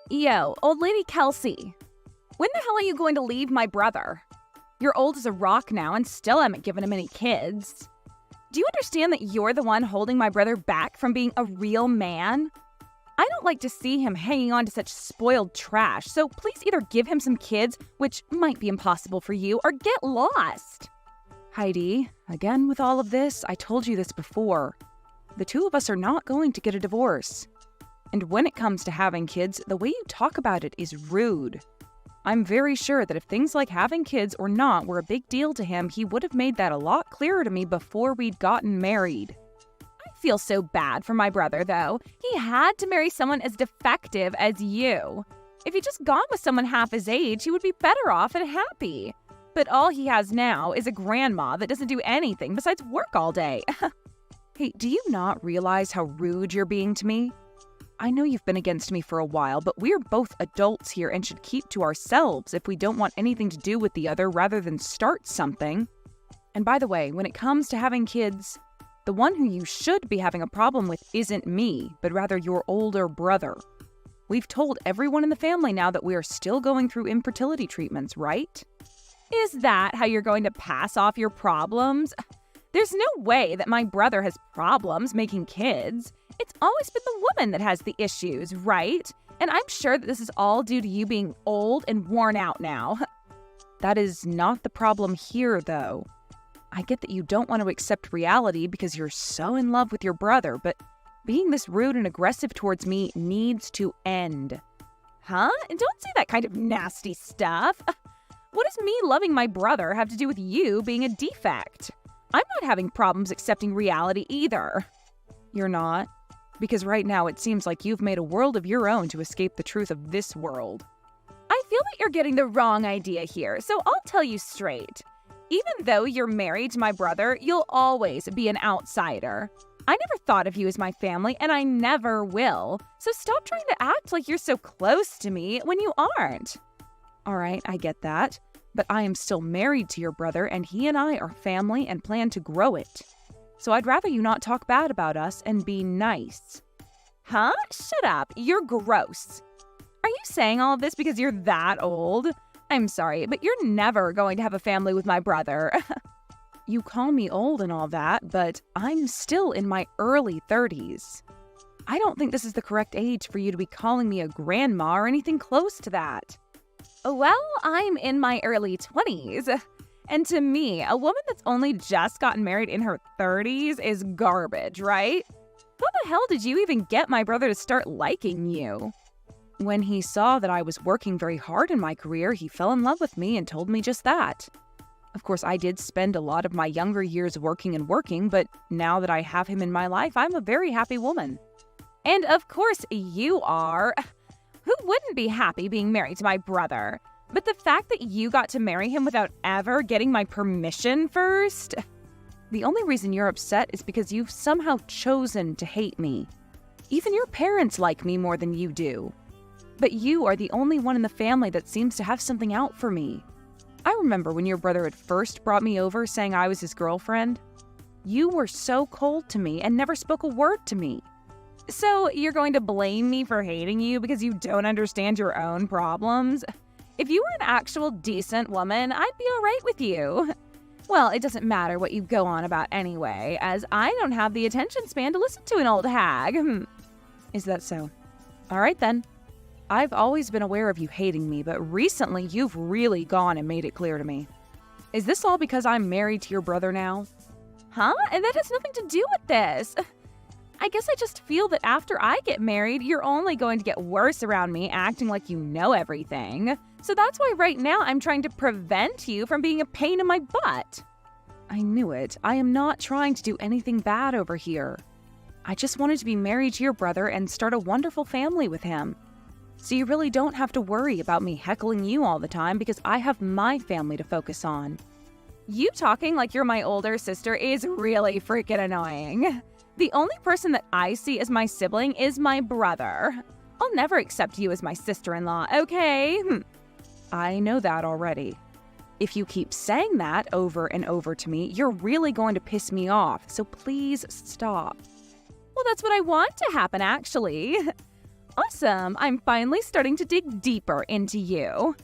Yo, old lady Kelsey, when the hell are you going to leave my brother? You're old as a rock now and still haven't given him any kids. Do you understand that you're the one holding my brother back from being a real man? I don't like to see him hanging on to such spoiled trash, so please either give him some kids, which might be impossible for you, or get lost. Heidi, again with all of this, I told you this before. The two of us are not going to get a divorce. And when it comes to having kids, the way you talk about it is rude. I'm very sure that if things like having kids or not were a big deal to him, he would have made that a lot clearer to me before we'd gotten married. I feel so bad for my brother, though. He had to marry someone as defective as you. If he'd just gone with someone half his age, he would be better off and happy. But all he has now is a grandma that doesn't do anything besides work all day. Hey, do you not realize how rude you're being to me? I know you've been against me for a while, but we're both adults here and should keep to ourselves if we don't want anything to do with the other rather than start something. And by the way, when it comes to having kids, the one who you should be having a problem with isn't me, but rather your older brother. We've told everyone in the family now that we are still going through infertility treatments, right? Is that how you're going to pass off your problems? There's no way that my brother has problems making kids. It's always been the woman that has the issues, right? And I'm sure that this is all due to you being old and worn out now. That is not the problem here, though. I get that you don't want to accept reality because you're so in love with your brother, but being this rude and aggressive towards me needs to end. Huh? And don't say that kind of nasty stuff. What does me loving my brother have to do with you being a defect? I'm not having problems accepting reality either. You're not? Because right now it seems like you've made a world of your own to escape the truth of this world. I feel that you're getting the wrong idea here, so I'll tell you straight. Even though you're married to my brother, you'll always be an outsider. I never thought of you as my family, and I never will. So stop trying to act like you're so close to me when you aren't. All right, I get that. But I am still married to your brother, and he and I are family and plan to grow it. So I'd rather you not talk bad about us and be nice. Huh? Shut up. You're gross. Are you saying all of this because you're that old? I'm sorry, but you're never going to have a family with my brother. You call me old and all that, but I'm still in my early 30s. I don't think this is the correct age for you to be calling me a grandma or anything close to that. Well, I'm in my early 20s. And to me, a woman that's only just gotten married in her 30s is garbage, right? How the hell did you even get my brother to start liking you? When he saw that I was working very hard in my career, he fell in love with me and told me just that. Of course, I did spend a lot of my younger years working, but now that I have him in my life, I'm a very happy woman. And of course you are. Who wouldn't be happy being married to my brother? But the fact that you got to marry him without ever getting my permission first? The only reason you're upset is because you've somehow chosen to hate me. Even your parents like me more than you do. But you are the only one in the family that seems to have something out for me. I remember when your brother had first brought me over saying I was his girlfriend. You were so cold to me and never spoke a word to me. So you're going to blame me for hating you because you don't understand your own problems? If you were an actual decent woman, I'd be all right with you. Well, it doesn't matter what you go on about anyway, as I don't have the attention span to listen to an old hag. Is that so? All right then. I've always been aware of you hating me, but recently you've really gone and made it clear to me. Is this all because I'm married to your brother now? Huh? And that has nothing to do with this. I guess I just feel that after I get married, you're only going to get worse around me, acting like you know everything. So that's why right now I'm trying to prevent you from being a pain in my butt. I knew it. I am not trying to do anything bad over here. I just wanted to be married to your brother and start a wonderful family with him. So you really don't have to worry about me heckling you all the time because I have my family to focus on. You talking like you're my older sister is really freaking annoying. The only person that I see as my sibling is my brother. I'll never accept you as my sister-in-law, okay? I know that already. If you keep saying that over and over to me, you're really going to piss me off, so please stop. Well, that's what I want to happen, actually. Awesome! I'm finally starting to dig deeper into you.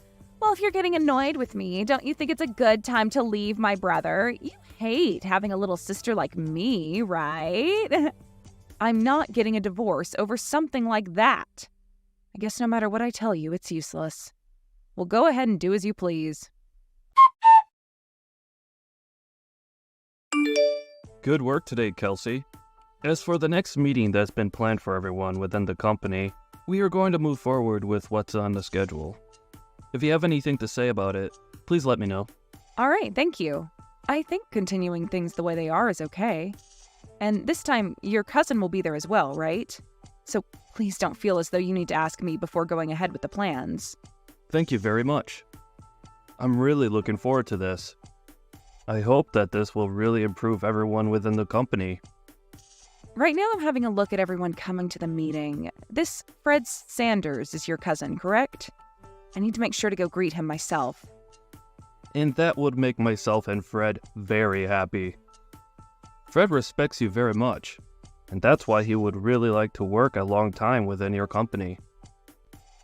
Well, if you're getting annoyed with me, don't you think it's a good time to leave my brother? You hate having a little sister like me, right? I'm not getting a divorce over something like that. I guess no matter what I tell you, it's useless. Well, go ahead and do as you please. Good work today, Kelsey. As for the next meeting that's been planned for everyone within the company, we are going to move forward with what's on the schedule. If you have anything to say about it, please let me know. All right, thank you. I think continuing things the way they are is okay. And this time, your cousin will be there as well, right? So please don't feel as though you need to ask me before going ahead with the plans. Thank you very much. I'm really looking forward to this. I hope that this will really improve everyone within the company. Right now, I'm having a look at everyone coming to the meeting. This Fred Sanders is your cousin, correct? I need to make sure to go greet him myself. And that would make myself and Fred very happy. Fred respects you very much, and that's why he would really like to work a long time within your company.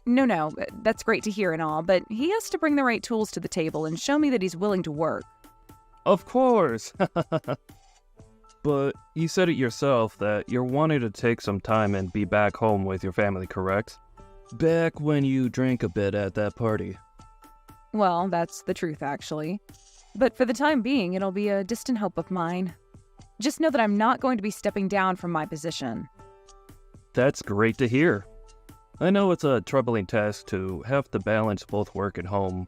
No, that's great to hear and all, but he has to bring the right tools to the table and show me that he's willing to work. Of course! But you said it yourself that you're wanting to take some time and be back home with your family, correct? Back when you drank a bit at that party. Well, that's the truth, actually. But for the time being, it'll be a distant hope of mine. Just know that I'm not going to be stepping down from my position. That's great to hear. I know it's a troubling task to have to balance both work and home.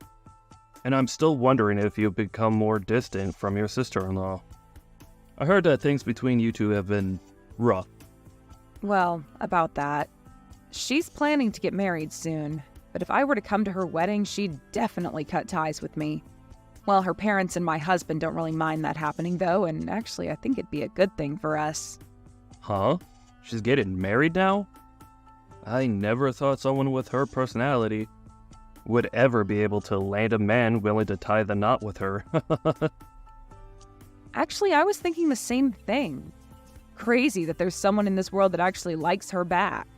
And I'm still wondering if you've become more distant from your sister-in-law. I heard that things between you two have been rough. Well, about that. She's planning to get married soon, but if I were to come to her wedding, she'd definitely cut ties with me. Well, her parents and my husband don't really mind that happening, though, and actually I think it'd be a good thing for us. Huh? She's getting married now? I never thought someone with her personality would ever be able to land a man willing to tie the knot with her. Actually, I was thinking the same thing. Crazy that there's someone in this world that actually likes her back.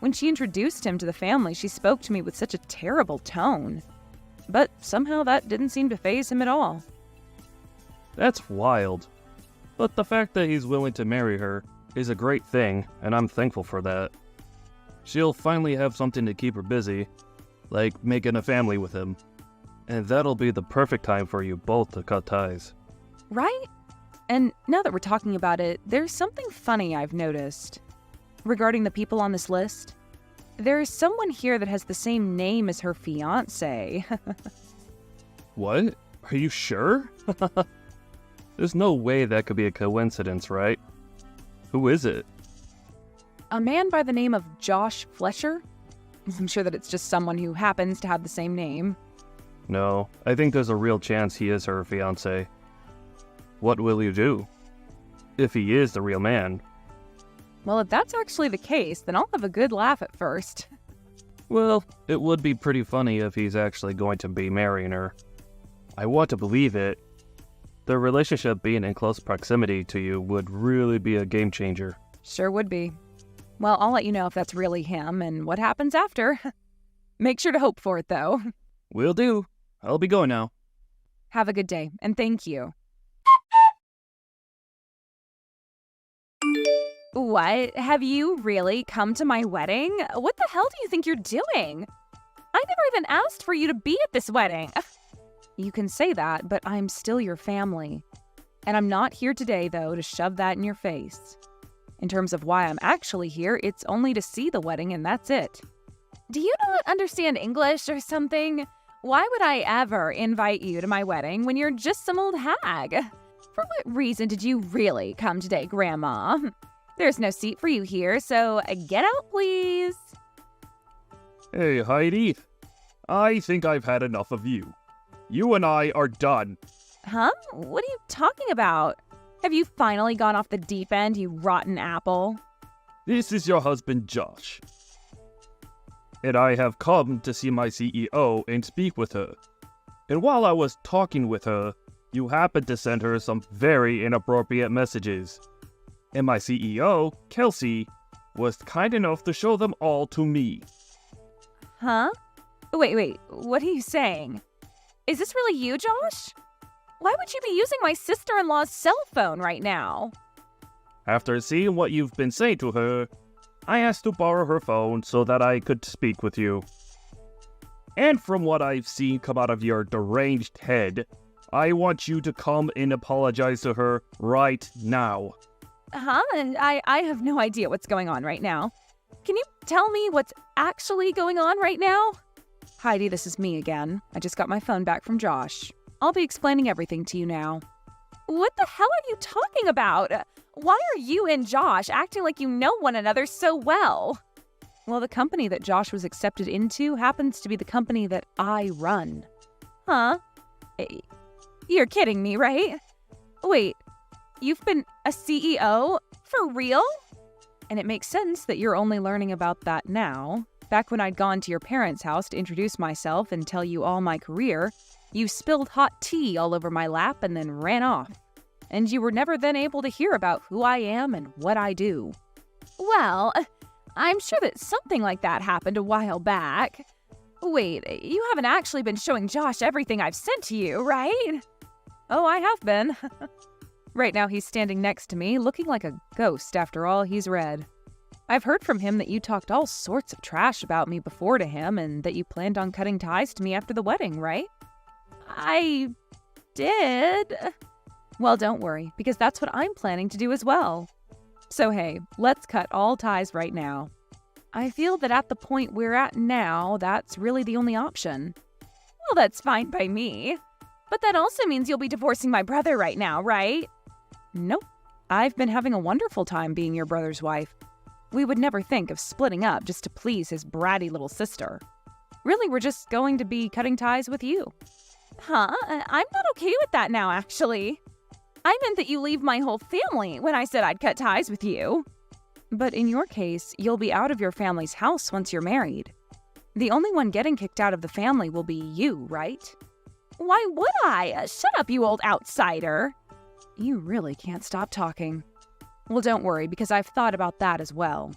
When she introduced him to the family, she spoke to me with such a terrible tone. But somehow that didn't seem to faze him at all. That's wild. But the fact that he's willing to marry her is a great thing, and I'm thankful for that. She'll finally have something to keep her busy, like making a family with him. And that'll be the perfect time for you both to cut ties. Right? And now that we're talking about it, there's something funny I've noticed. Regarding the people on this list, there's someone here that has the same name as her fiancé. What? Are you sure? There's no way that could be a coincidence, right? Who is it? A man by the name of Josh Fletcher? I'm sure that it's just someone who happens to have the same name. No, I think there's a real chance he is her fiancé. What will you do? If he is the real man. Well, if that's actually the case, then I'll have a good laugh at first. Well, it would be pretty funny if he's actually going to be marrying her. I want to believe it. The relationship being in close proximity to you would really be a game changer. Sure would be. Well, I'll let you know if that's really him and what happens after. Make sure to hope for it, though. Will do. I'll be going now. Have a good day, and thank you. What? Have you really come to my wedding? What the hell do you think you're doing? I never even asked for you to be at this wedding. You can say that, but I'm still your family. And I'm not here today, though, to shove that in your face. In terms of why I'm actually here, it's only to see the wedding, and that's it. Do you not understand English or something? Why would I ever invite you to my wedding when you're just some old hag? For what reason did you really come today, Grandma? There's no seat for you here, so get out, please. Hey, Heidi. I think I've had enough of you. You and I are done. Huh? What are you talking about? Have you finally gone off the deep end, you rotten apple? This is your husband, Josh. And I have come to see my CEO and speak with her. And while I was talking with her, you happened to send her some very inappropriate messages. And my CEO, Kelsey, was kind enough to show them all to me. Huh? Wait, what are you saying? Is this really you, Josh? Why would you be using my sister-in-law's cell phone right now? After seeing what you've been saying to her, I asked to borrow her phone so that I could speak with you. And from what I've seen come out of your deranged head, I want you to come and apologize to her right now. Huh? And I have no idea what's going on right now. Can you tell me what's actually going on right now? Heidi, this is me again. I just got my phone back from Josh. I'll be explaining everything to you now. What the hell are you talking about? Why are you and Josh acting like you know one another so well? Well, the company that Josh was accepted into happens to be the company that I run. Huh? You're kidding me, right? Wait, you've been a CEO? For real? And it makes sense that you're only learning about that now. Back when I'd gone to your parents' house to introduce myself and tell you all my career, you spilled hot tea all over my lap and then ran off. And you were never then able to hear about who I am and what I do. Well, I'm sure that something like that happened a while back. Wait, you haven't actually been showing Josh everything I've sent to you, right? Oh, I have been. Right now he's standing next to me, looking like a ghost after all he's read. I've heard from him that you talked all sorts of trash about me before to him and that you planned on cutting ties to me after the wedding, right? I did. Well, don't worry, because that's what I'm planning to do as well. So hey, let's cut all ties right now. I feel that at the point we're at now, that's really the only option. Well, that's fine by me. But that also means you'll be divorcing my brother right now, right? Nope. I've been having a wonderful time being your brother's wife. We would never think of splitting up just to please his bratty little sister. Really, we're just going to be cutting ties with you. Huh? I'm not okay with that now, actually. I meant that you leave my whole family when I said I'd cut ties with you. But in your case, you'll be out of your family's house once you're married. The only one getting kicked out of the family will be you, right? Why would I? Shut up, you old outsider. You really can't stop talking. Well, don't worry, because I've thought about that as well.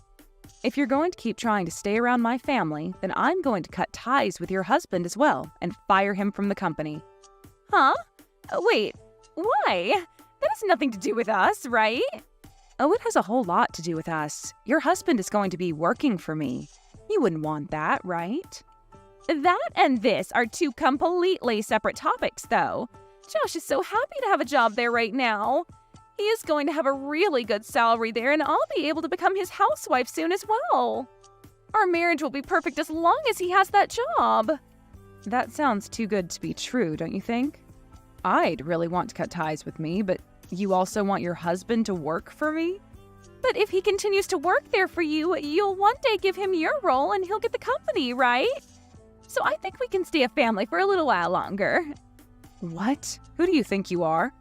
If you're going to keep trying to stay around my family, then I'm going to cut ties with your husband as well and fire him from the company. Huh? Wait, why? That has nothing to do with us, right? Oh, it has a whole lot to do with us. Your husband is going to be working for me. You wouldn't want that, right? That and this are two completely separate topics, though. Josh is so happy to have a job there right now. He is going to have a really good salary there, and I'll be able to become his housewife soon as well. Our marriage will be perfect as long as he has that job. That sounds too good to be true, don't you think? I'd really want to cut ties with me, but you also want your husband to work for me? But if he continues to work there for you, you'll one day give him your role and he'll get the company, right? So I think we can stay a family for a little while longer. What? Who do you think you are?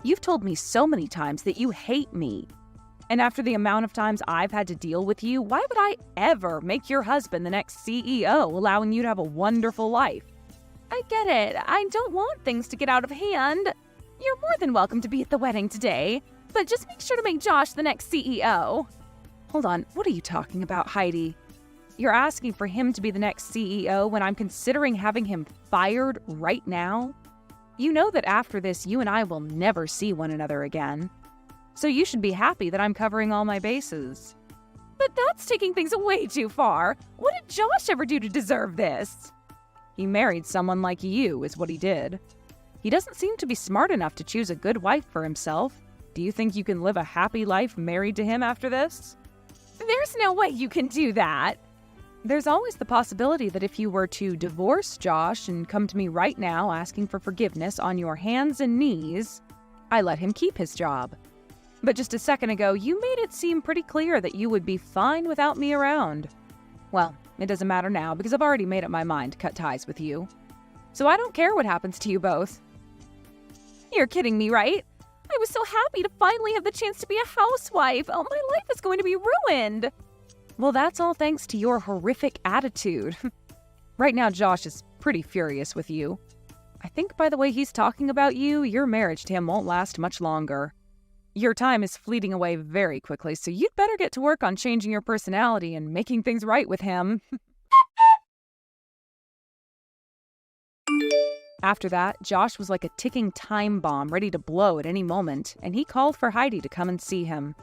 You've told me so many times that you hate me. And after the amount of times I've had to deal with you, why would I ever make your husband the next CEO, allowing you to have a wonderful life? I get it. I don't want things to get out of hand. You're more than welcome to be at the wedding today, but just make sure to make Josh the next CEO. Hold on, what are you talking about, Heidi? You're asking for him to be the next CEO when I'm considering having him fired right now? You know that after this, you and I will never see one another again. So you should be happy that I'm covering all my bases. But that's taking things way too far. What did Josh ever do to deserve this? He married someone like you, is what he did. He doesn't seem to be smart enough to choose a good wife for himself. Do you think you can live a happy life married to him after this? There's no way you can do that. There's always the possibility that if you were to divorce Josh and come to me right now asking for forgiveness on your hands and knees, I let him keep his job. But just a second ago, you made it seem pretty clear that you would be fine without me around. Well, it doesn't matter now because I've already made up my mind to cut ties with you. So I don't care what happens to you both. You're kidding me, right? I was so happy to finally have the chance to be a housewife. Oh, my life is going to be ruined. Well, that's all thanks to your horrific attitude. Right now, Josh is pretty furious with you. I think by the way he's talking about you, your marriage to him won't last much longer. Your time is fleeting away very quickly, so you'd better get to work on changing your personality and making things right with him. After that, Josh was like a ticking time bomb ready to blow at any moment, and he called for Heidi to come and see him.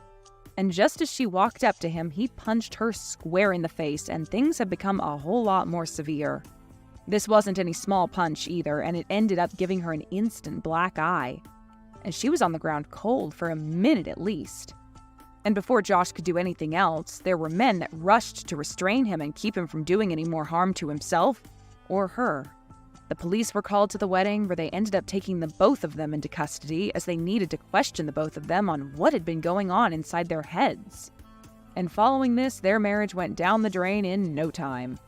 And just as she walked up to him, he punched her square in the face, and things had become a whole lot more severe. This wasn't any small punch either, and it ended up giving her an instant black eye. And she was on the ground cold for a minute at least. And before Josh could do anything else, there were men that rushed to restrain him and keep him from doing any more harm to himself or her. The police were called to the wedding, where they ended up taking the both of them into custody as they needed to question the both of them on what had been going on inside their heads. And following this, their marriage went down the drain in no time.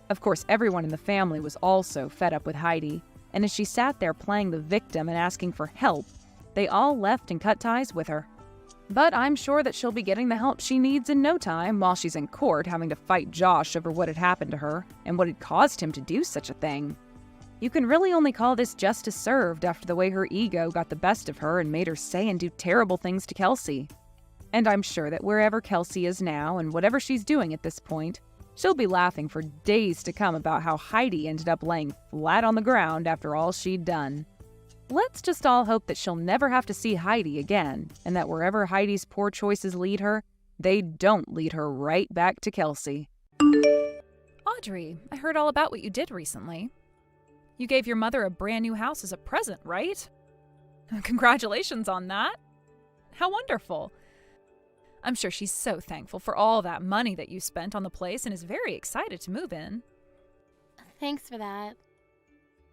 Of course, everyone in the family was also fed up with Heidi, and as she sat there playing the victim and asking for help, they all left and cut ties with her. But I'm sure that she'll be getting the help she needs in no time while she's in court having to fight Josh over what had happened to her and what had caused him to do such a thing. You can really only call this justice served after the way her ego got the best of her and made her say and do terrible things to Kelsey. And I'm sure that wherever Kelsey is now and whatever she's doing at this point, she'll be laughing for days to come about how Heidi ended up laying flat on the ground after all she'd done. Let's just all hope that she'll never have to see Heidi again, and that wherever Heidi's poor choices lead her, they don't lead her right back to Kelsey. Audrey, I heard all about what you did recently. You gave your mother a brand new house as a present, right? Congratulations on that. How wonderful. I'm sure she's so thankful for all that money that you spent on the place and is very excited to move in. Thanks for that.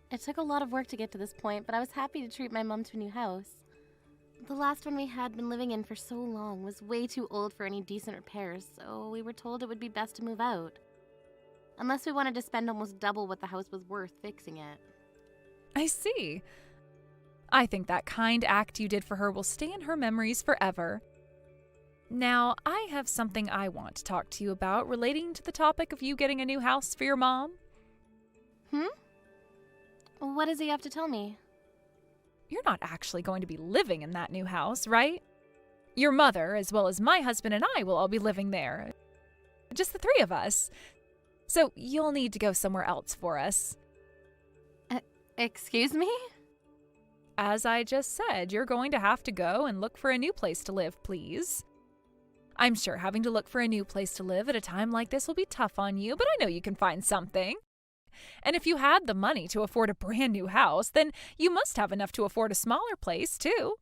It took a lot of work to get to this point, but I was happy to treat my mom to a new house. The last one we had been living in for so long was way too old for any decent repairs, so we were told it would be best to move out. Unless we wanted to spend almost double what the house was worth fixing it. I see. I think that kind act you did for her will stay in her memories forever. Now, I have something I want to talk to you about relating to the topic of you getting a new house for your mom. What does he have to tell me? You're not actually going to be living in that new house, right? Your mother, as well as my husband and I, will all be living there. Just the three of us. So you'll need to go somewhere else for us. Excuse me? As I just said, you're going to have to go and look for a new place to live, please. I'm sure having to look for a new place to live at a time like this will be tough on you, but I know you can find something. And if you had the money to afford a brand new house, then you must have enough to afford a smaller place, too.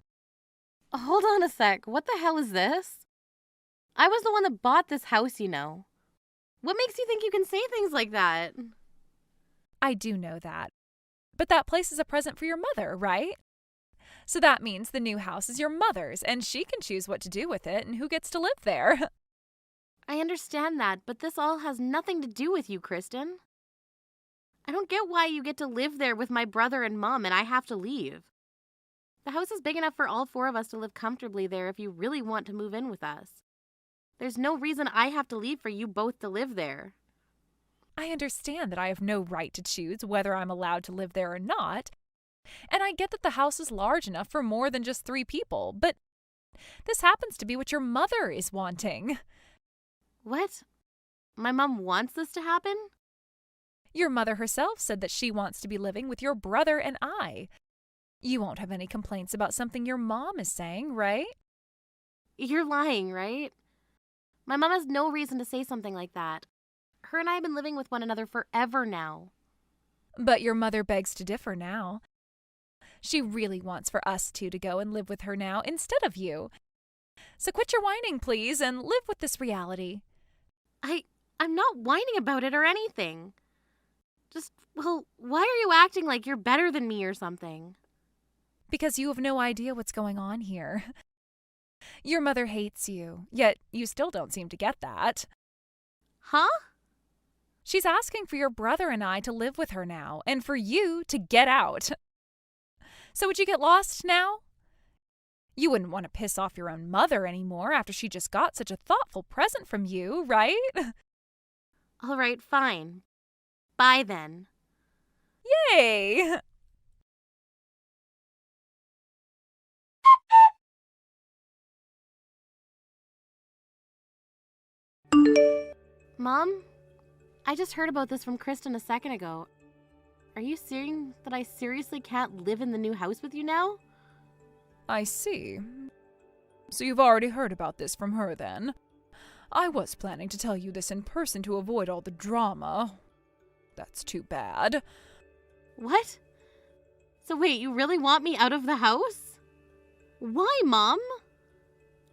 Hold on a sec. What the hell is this? I was the one that bought this house, you know. What makes you think you can say things like that? I do know that. But that place is a present for your mother, right? So that means the new house is your mother's, and she can choose what to do with it and who gets to live there. I understand that, but this all has nothing to do with you, Kristen. I don't get why you get to live there with my brother and mom and I have to leave. The house is big enough for all four of us to live comfortably there if you really want to move in with us. There's no reason I have to leave for you both to live there. I understand that I have no right to choose whether I'm allowed to live there or not, and I get that the house is large enough for more than just 3 people, but this happens to be what your mother is wanting. What? My mom wants this to happen? Your mother herself said that she wants to be living with your brother and I. You won't have any complaints about something your mom is saying, right? You're lying, right? My mom has no reason to say something like that. Her and I have been living with one another forever now. But your mother begs to differ now. She really wants for us two to go and live with her now instead of you. So quit your whining, please, and live with this reality. I'm not whining about it or anything. Just, well, why are you acting like you're better than me or something? Because you have no idea what's going on here. Your mother hates you, yet you still don't seem to get that. Huh? She's asking for your brother and I to live with her now, and for you to get out. So would you get lost now? You wouldn't want to piss off your own mother anymore after she just got such a thoughtful present from you, right? All right, fine. Bye then. Yay! Mom, I just heard about this from Kristen a second ago. Are you saying that I seriously can't live in the new house with you now? I see. So you've already heard about this from her then? I was planning to tell you this in person to avoid all the drama. That's too bad. What? So wait, you really want me out of the house? Why, Mom?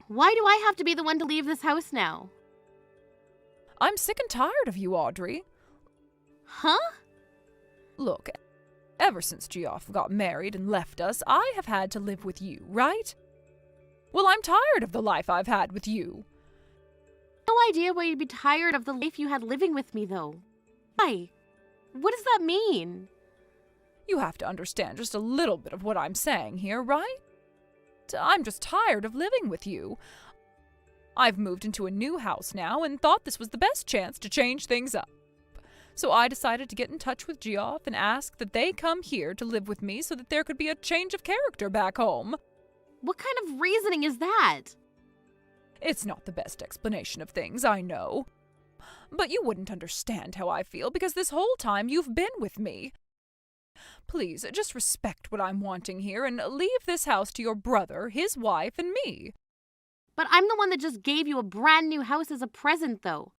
Why do I have to be the one to leave this house now? I'm sick and tired of you, Audrey. Huh? Look, ever since Geoff got married and left us, I have had to live with you, right? Well, I'm tired of the life I've had with you. No idea why you'd be tired of the life you had living with me, though. Why? What does that mean? You have to understand just a little bit of what I'm saying here, right? I'm just tired of living with you. I've moved into a new house now and thought this was the best chance to change things up. So I decided to get in touch with Geoff and ask that they come here to live with me so that there could be a change of character back home. What kind of reasoning is that? It's not the best explanation of things, I know. But you wouldn't understand how I feel because this whole time you've been with me. Please, just respect what I'm wanting here and leave this house to your brother, his wife, and me. But I'm the one that just gave you a brand new house as a present, though.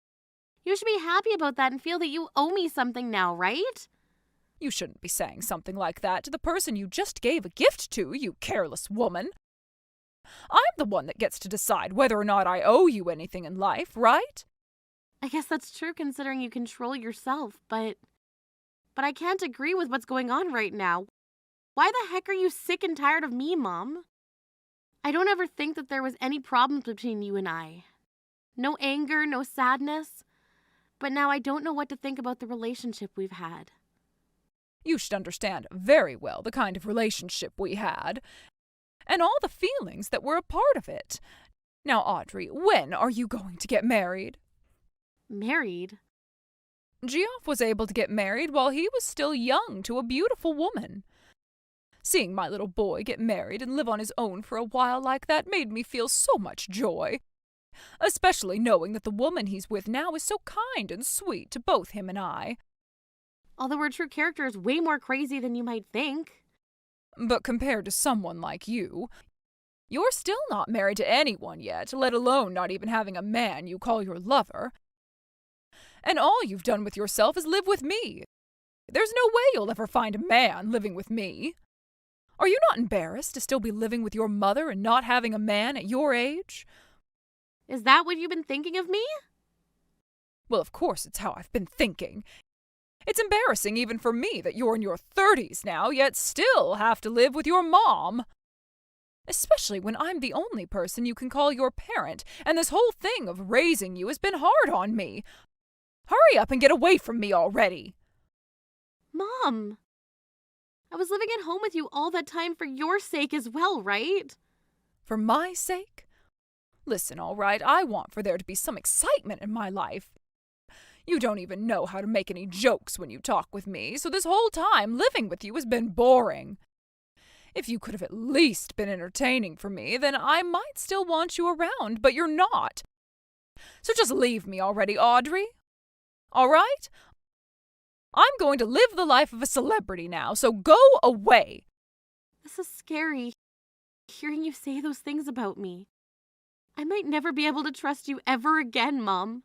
You should be happy about that and feel that you owe me something now, right? You shouldn't be saying something like that to the person you just gave a gift to, you careless woman. I'm the one that gets to decide whether or not I owe you anything in life, right? I guess that's true considering you control yourself, but I can't agree with what's going on right now. Why the heck are you sick and tired of me, Mom? I don't ever think that there was any problems between you and I. No anger, no sadness. But now I don't know what to think about the relationship we've had. You should understand very well the kind of relationship we had, and all the feelings that were a part of it. Now, Audrey, when are you going to get married? Married? Geoff was able to get married while he was still young to a beautiful woman. Seeing my little boy get married and live on his own for a while like that made me feel so much joy. Especially knowing that the woman he's with now is so kind and sweet to both him and I. Although her true character is way more crazy than you might think. But compared to someone like you, you're still not married to anyone yet, let alone not even having a man you call your lover. And all you've done with yourself is live with me. There's no way you'll ever find a man living with me. Are you not embarrassed to still be living with your mother and not having a man at your age? Is that what you've been thinking of me? Well, of course it's how I've been thinking. It's embarrassing even for me that you're in your 30s now, yet still have to live with your mom. Especially when I'm the only person you can call your parent, and this whole thing of raising you has been hard on me. Hurry up and get away from me already. Mom! I was living at home with you all that time for your sake as well, right? For my sake? Listen, all right, I want for there to be some excitement in my life. You don't even know how to make any jokes when you talk with me, so this whole time living with you has been boring. If you could have at least been entertaining for me, then I might still want you around, but you're not. So just leave me already, Audrey. All right? I'm going to live the life of a celebrity now, so go away. This is scary, hearing you say those things about me. I might never be able to trust you ever again, Mom.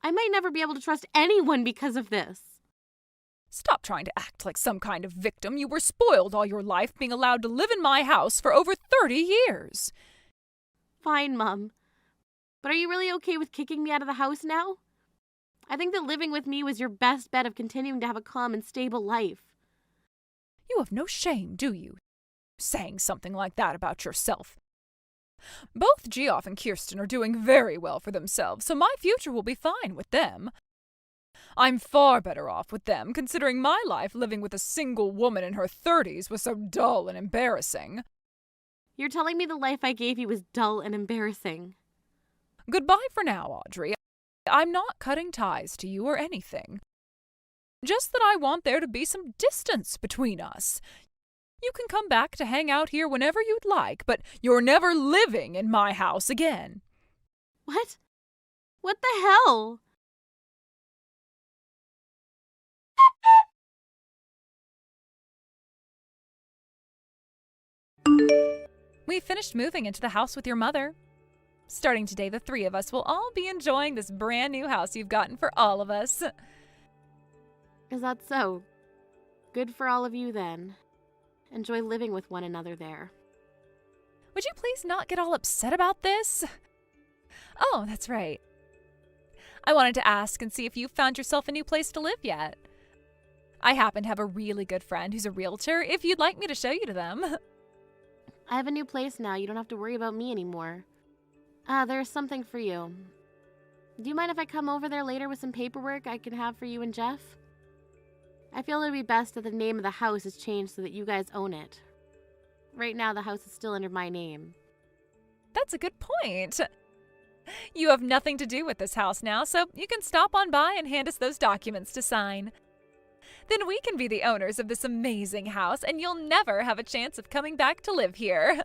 I might never be able to trust anyone because of this. Stop trying to act like some kind of victim. You were spoiled all your life being allowed to live in my house for over 30 years. Fine, Mom. But are you really okay with kicking me out of the house now? I think that living with me was your best bet of continuing to have a calm and stable life. You have no shame, do you? Saying something like that about yourself. Both Geoff and Kirsten are doing very well for themselves, so my future will be fine with them. I'm far better off with them, considering my life living with a single woman in her 30s was so dull and embarrassing. You're telling me the life I gave you was dull and embarrassing. Goodbye for now, Audrey. I'm not cutting ties to you or anything. Just that I want there to be some distance between us. You can come back to hang out here whenever you'd like, but you're never living in my house again. What? What the hell? We finished moving into the house with your mother. Starting today, the three of us will all be enjoying this brand new house you've gotten for all of us. Is that so? Good for all of you then. Enjoy living with one another there. Would you please not get all upset about this? Oh, that's right. I wanted to ask and see if you've found yourself a new place to live yet. I happen to have a really good friend who's a realtor, if you'd like me to show you to them. I have a new place now. You don't have to worry about me anymore. There's something for you. Do you mind if I come over there later with some paperwork I can have for you and Jeff? I feel it would be best that the name of the house is changed so that you guys own it. Right now, the house is still under my name. That's a good point. You have nothing to do with this house now, so you can stop on by and hand us those documents to sign. Then we can be the owners of this amazing house, and you'll never have a chance of coming back to live here.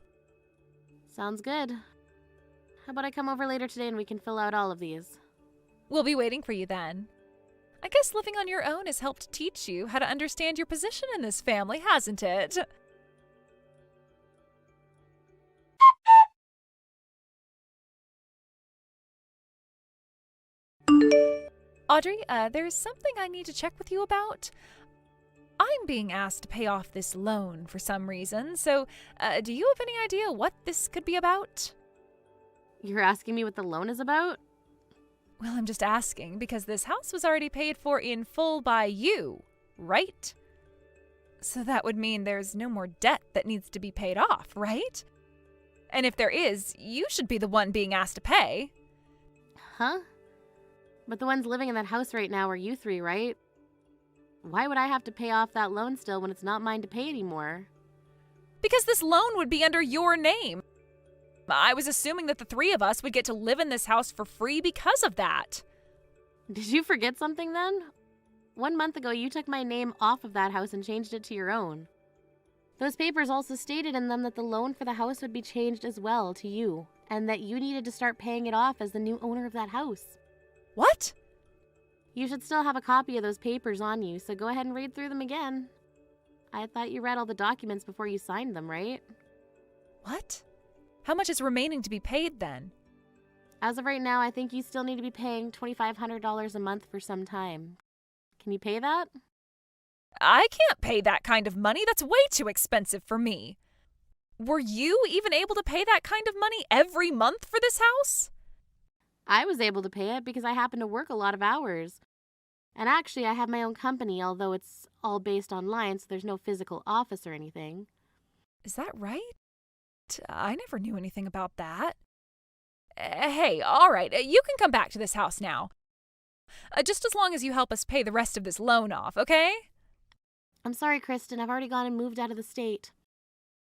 Sounds good. How about I come over later today and we can fill out all of these? We'll be waiting for you then. I guess living on your own has helped teach you how to understand your position in this family, hasn't it? Audrey, there's something I need to check with you about. I'm being asked to pay off this loan for some reason, so do you have any idea what this could be about? You're asking me what the loan is about? Well, I'm just asking because this house was already paid for in full by you, right? So that would mean there's no more debt that needs to be paid off, right? And if there is, you should be the one being asked to pay. Huh? But the ones living in that house right now are you three, right? Why would I have to pay off that loan still when it's not mine to pay anymore? Because this loan would be under your name. I was assuming that the three of us would get to live in this house for free because of that. Did you forget something then? 1 month ago, you took my name off of that house and changed it to your own. Those papers also stated in them that the loan for the house would be changed as well to you, and that you needed to start paying it off as the new owner of that house. What? You should still have a copy of those papers on you, so go ahead and read through them again. I thought you read all the documents before you signed them, right? What? How much is remaining to be paid then? As of right now, I think you still need to be paying $2,500 a month for some time. Can you pay that? I can't pay that kind of money. That's way too expensive for me. Were you even able to pay that kind of money every month for this house? I was able to pay it because I happen to work a lot of hours. And actually, I have my own company, although it's all based online, so there's no physical office or anything. Is that right? I never knew anything about that. Hey, all right, you can come back to this house now. Just as long as you help us pay the rest of this loan off, okay? I'm sorry, Kristen. I've already gone and moved out of the state.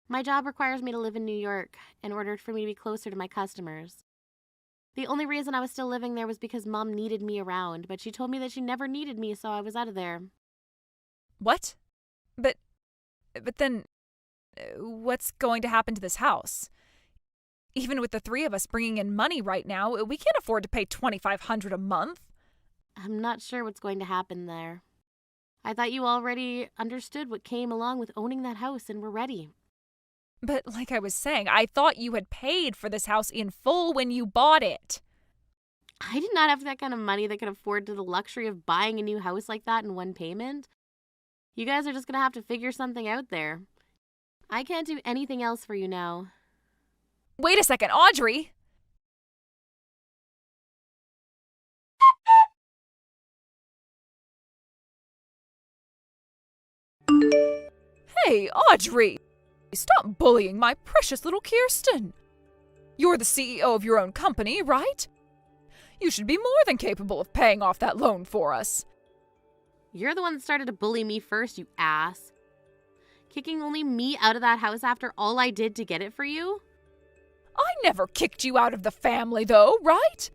My job requires me to live in New York in order for me to be closer to my customers. The only reason I was still living there was because Mom needed me around, but she told me that she never needed me, so I was out of there. What? But then, what's going to happen to this house? Even with the three of us bringing in money right now, we can't afford to pay $2,500 a month. I'm not sure what's going to happen there. I thought you already understood what came along with owning that house and were ready. But like I was saying, I thought you had paid for this house in full when you bought it. I did not have that kind of money that could afford to the luxury of buying a new house like that in one payment. You guys are just going to have to figure something out there. I can't do anything else for you now. Wait a second, Audrey! Hey, Audrey! Stop bullying my precious little Kirsten. You're the CEO of your own company, right? You should be more than capable of paying off that loan for us. You're the one that started to bully me first, you ass. Kicking only me out of that house after all I did to get it for you? I never kicked you out of the family, though, right?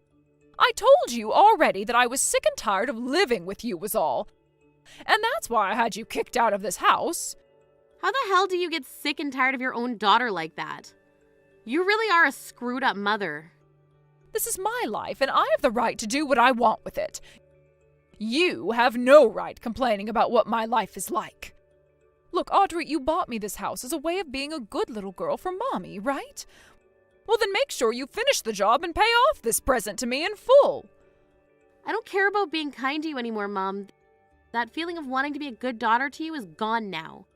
I told you already that I was sick and tired of living with you was all. And that's why I had you kicked out of this house. How the hell do you get sick and tired of your own daughter like that? You really are a screwed up mother. This is my life, and I have the right to do what I want with it. You have no right complaining about what my life is like. Look, Audrey, you bought me this house as a way of being a good little girl for Mommy, right? Well, then make sure you finish the job and pay off this present to me in full. I don't care about being kind to you anymore, Mom. That feeling of wanting to be a good daughter to you is gone now.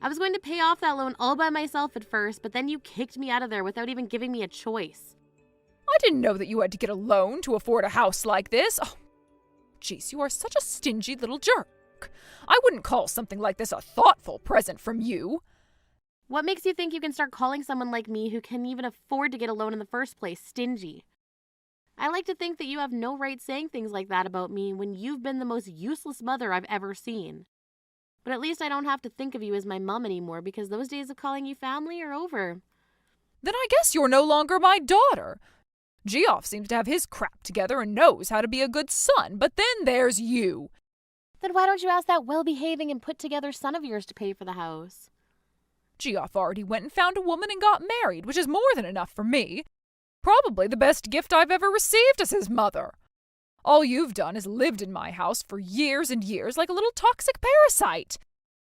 I was going to pay off that loan all by myself at first, but then you kicked me out of there without even giving me a choice. I didn't know that you had to get a loan to afford a house like this. Oh, jeez, you are such a stingy little jerk. I wouldn't call something like this a thoughtful present from you. What makes you think you can start calling someone like me who can even afford to get a loan in the first place stingy? I like to think that you have no right saying things like that about me when you've been the most useless mother I've ever seen. But at least I don't have to think of you as my mom anymore because those days of calling you family are over. Then I guess you're no longer my daughter. Geoff seems to have his crap together and knows how to be a good son, but then there's you. Then why don't you ask that well-behaving and put-together son of yours to pay for the house? Geoff already went and found a woman and got married, which is more than enough for me. Probably the best gift I've ever received as his mother. All you've done is lived in my house for years and years like a little toxic parasite.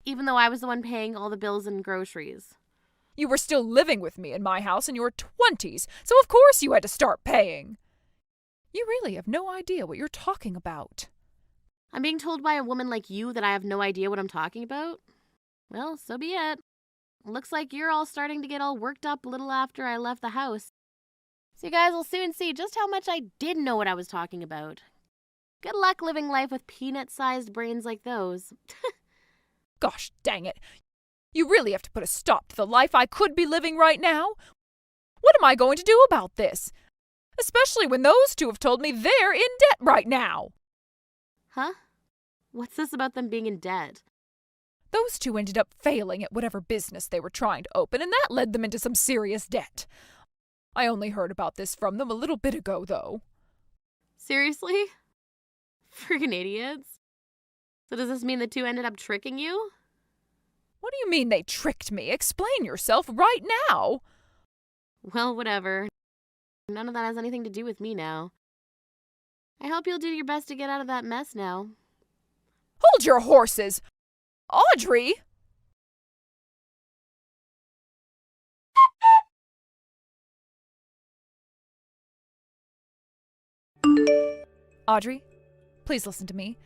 Even though I was the one paying all the bills and groceries. You were still living with me in my house in your 20s, so of course you had to start paying. You really have no idea what you're talking about. I'm being told by a woman like you that I have no idea what I'm talking about? Well, so be it. Looks like you're all starting to get all worked up a little after I left the house. So you guys will soon see just how much I did know what I was talking about. Good luck living life with peanut-sized brains like those. Gosh dang it. You really have to put a stop to the life I could be living right now. What am I going to do about this? Especially when those two have told me they're in debt right now. Huh? What's this about them being in debt? Those two ended up failing at whatever business they were trying to open, and that led them into some serious debt. I only heard about this from them a little bit ago, though. Seriously? Friggin' idiots. So does this mean the two ended up tricking you? What do you mean they tricked me? Explain yourself right now. Well, whatever. None of that has anything to do with me now. I hope you'll do your best to get out of that mess now. Hold your horses! Audrey! Audrey, please listen to me.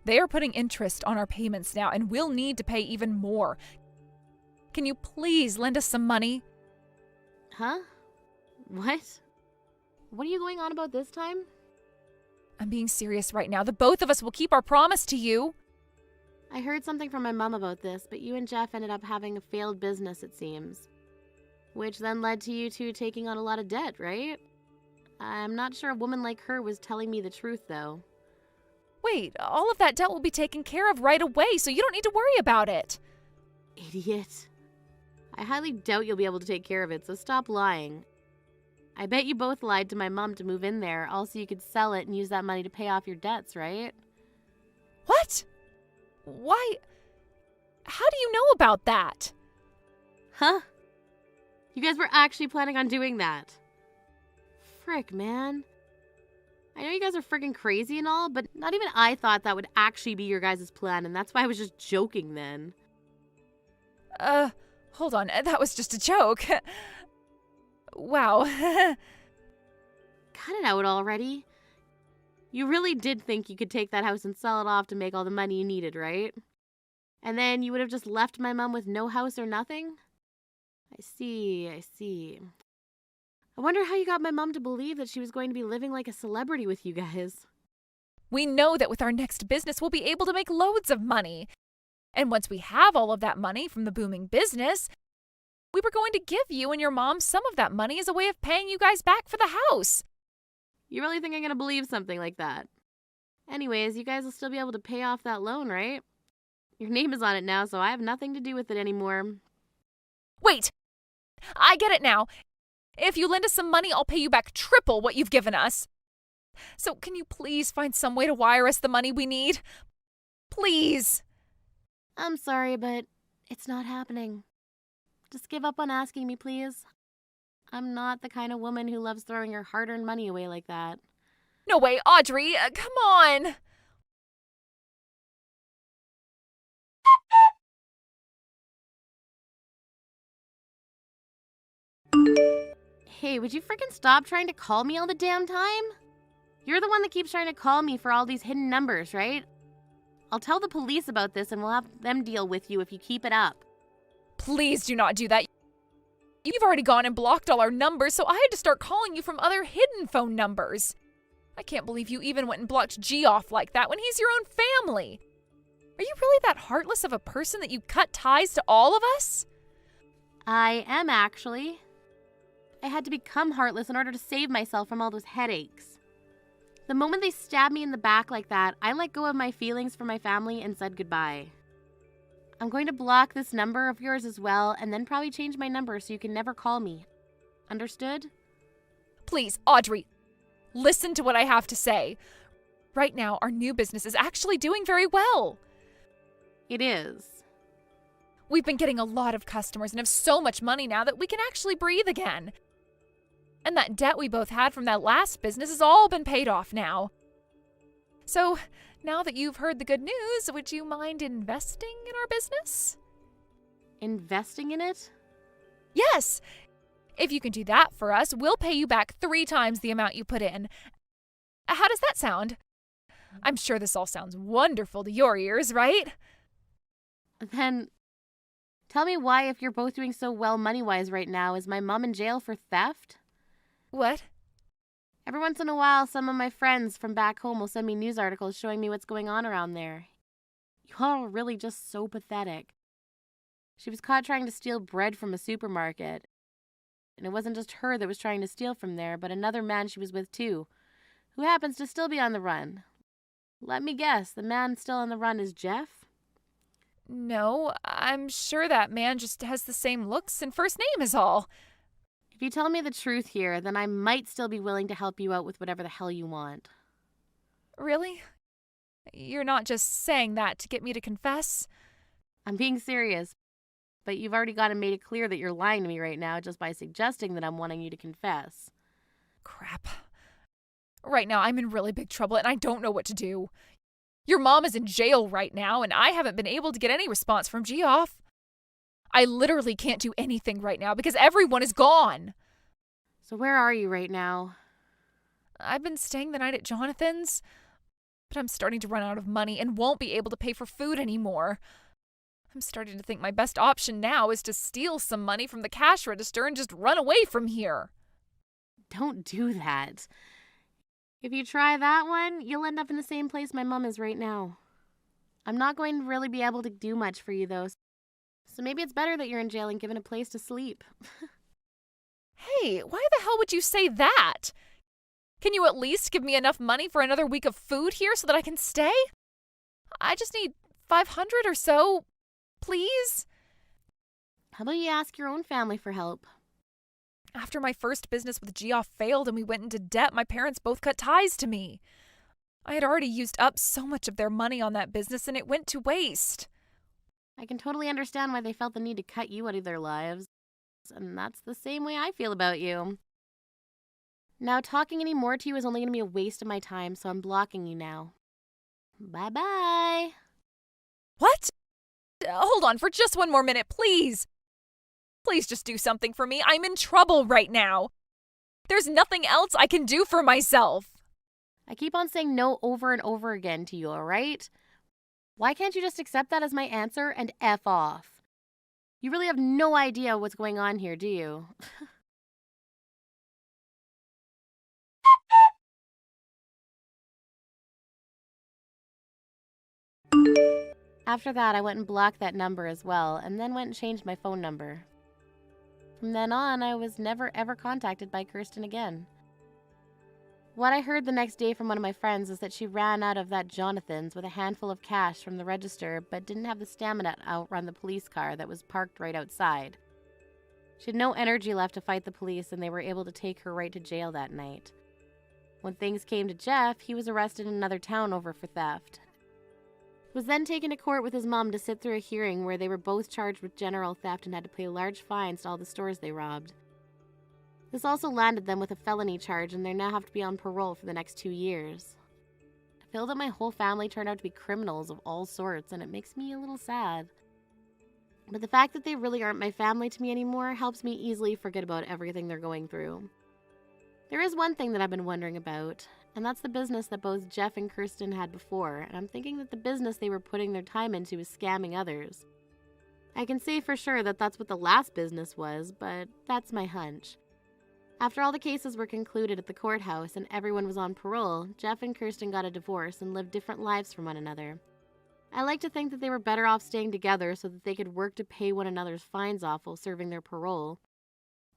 They are putting interest on our payments now, and we'll need to pay even more. Can you please lend us some money? Huh? What? What are you going on about this time? I'm being serious right now. The both of us will keep our promise to you. I heard something from my mom about this, but you and Jeff ended up having a failed business, it seems. Which then led to you two taking on a lot of debt, right? I'm not sure a woman like her was telling me the truth, though. Wait, all of that debt will be taken care of right away, so you don't need to worry about it. Idiot. I highly doubt you'll be able to take care of it, so stop lying. I bet you both lied to my mom to move in there, also you could sell it and use that money to pay off your debts, right? What? Why? How do you know about that? Huh? You guys were actually planning on doing that. Frick, man. I know you guys are friggin' crazy and all, but not even I thought that would actually be your guys' plan, and that's why I was just joking then. Hold on. That was just a joke. Wow. Cut it out already. You really did think you could take that house and sell it off to make all the money you needed, right? And then you would have just left my mom with no house or nothing? I see. I wonder how you got my mom to believe that she was going to be living like a celebrity with you guys. We know that with our next business, we'll be able to make loads of money. And once we have all of that money from the booming business, we were going to give you and your mom some of that money as a way of paying you guys back for the house. You really think I'm going to believe something like that? Anyways, you guys will still be able to pay off that loan, right? Your name is on it now, so I have nothing to do with it anymore. Wait! I get it now. If you lend us some money, I'll pay you back triple what you've given us. So can you please find some way to wire us the money we need? Please! I'm sorry, but it's not happening. Just give up on asking me, please. I'm not the kind of woman who loves throwing her hard-earned money away like that. No way, Audrey, come on! Hey, would you freaking stop trying to call me all the damn time? You're the one that keeps trying to call me for all these hidden numbers, right? I'll tell the police about this and we'll have them deal with you if you keep it up. Please do not do that. You've already gone and blocked all our numbers, so I had to start calling you from other hidden phone numbers. I can't believe you even went and blocked G off like that when he's your own family. Are you really that heartless of a person that you cut ties to all of us? I am, actually. I had to become heartless in order to save myself from all those headaches. The moment they stabbed me in the back like that, I let go of my feelings for my family and said goodbye. I'm going to block this number of yours as well, and then probably change my number so you can never call me. Understood? Please, Audrey, listen to what I have to say. Right now, our new business is actually doing very well. It is. We've been getting a lot of customers and have so much money now that we can actually breathe again. And that debt we both had from that last business has all been paid off now. So, now that you've heard the good news, would you mind investing in our business? Investing in it? Yes! If you can do that for us, we'll pay you back 3 times the amount you put in. How does that sound? I'm sure this all sounds wonderful to your ears, right? Then, tell me why, if you're both doing so well money-wise right now, is my mom in jail for theft? What? Every once in a while, some of my friends from back home will send me news articles showing me what's going on around there. You all are really just so pathetic. She was caught trying to steal bread from a supermarket. And it wasn't just her that was trying to steal from there, but another man she was with too, who happens to still be on the run. Let me guess, the man still on the run is Jeff? No, I'm sure that man just has the same looks and first name is all. If you tell me the truth here, then I might still be willing to help you out with whatever the hell you want. Really? You're not just saying that to get me to confess? I'm being serious, but you've already gone and made it clear that you're lying to me right now just by suggesting that I'm wanting you to confess. Crap. Right now, I'm in really big trouble and I don't know what to do. Your mom is in jail right now and I haven't been able to get any response from Geoff. I literally can't do anything right now because everyone is gone. So where are you right now? I've been staying the night at Jonathan's, but I'm starting to run out of money and won't be able to pay for food anymore. I'm starting to think my best option now is to steal some money from the cash register and just run away from here. Don't do that. If you try that one, you'll end up in the same place my mom is right now. I'm not going to really be able to do much for you, though. So maybe it's better that you're in jail and given a place to sleep. Hey, why the hell would you say that? Can you at least give me enough money for another week of food here so that I can stay? I just need 500 or so, please. How about you ask your own family for help? After my first business with Geoff failed and we went into debt, my parents both cut ties to me. I had already used up so much of their money on that business and it went to waste. I can totally understand why they felt the need to cut you out of their lives. And that's the same way I feel about you. Now, talking any more to you is only going to be a waste of my time, so I'm blocking you now. Bye-bye. What? Hold on for just one more minute, please. Please just do something for me. I'm in trouble right now. There's nothing else I can do for myself. I keep on saying no over and over again to you, all right? Why can't you just accept that as my answer and F off? You really have no idea what's going on here, do you? After that, I went and blocked that number as well, and then went and changed my phone number. From then on, I was never ever contacted by Kirsten again. What I heard the next day from one of my friends is that she ran out of that Jonathan's with a handful of cash from the register, but didn't have the stamina to outrun the police car that was parked right outside. She had no energy left to fight the police, and they were able to take her right to jail that night. When things came to Jeff, he was arrested in another town over for theft. He was then taken to court with his mom to sit through a hearing where they were both charged with general theft and had to pay large fines to all the stores they robbed. This also landed them with a felony charge, and they now have to be on parole for the next 2 years. I feel that my whole family turned out to be criminals of all sorts, and it makes me a little sad. But the fact that they really aren't my family to me anymore helps me easily forget about everything they're going through. There is one thing that I've been wondering about, and that's the business that both Jeff and Kirsten had before, and I'm thinking that the business they were putting their time into is scamming others. I can say for sure that that's what the last business was, but that's my hunch. After all the cases were concluded at the courthouse and everyone was on parole, Jeff and Kirsten got a divorce and lived different lives from one another. I like to think that they were better off staying together so that they could work to pay one another's fines off while serving their parole.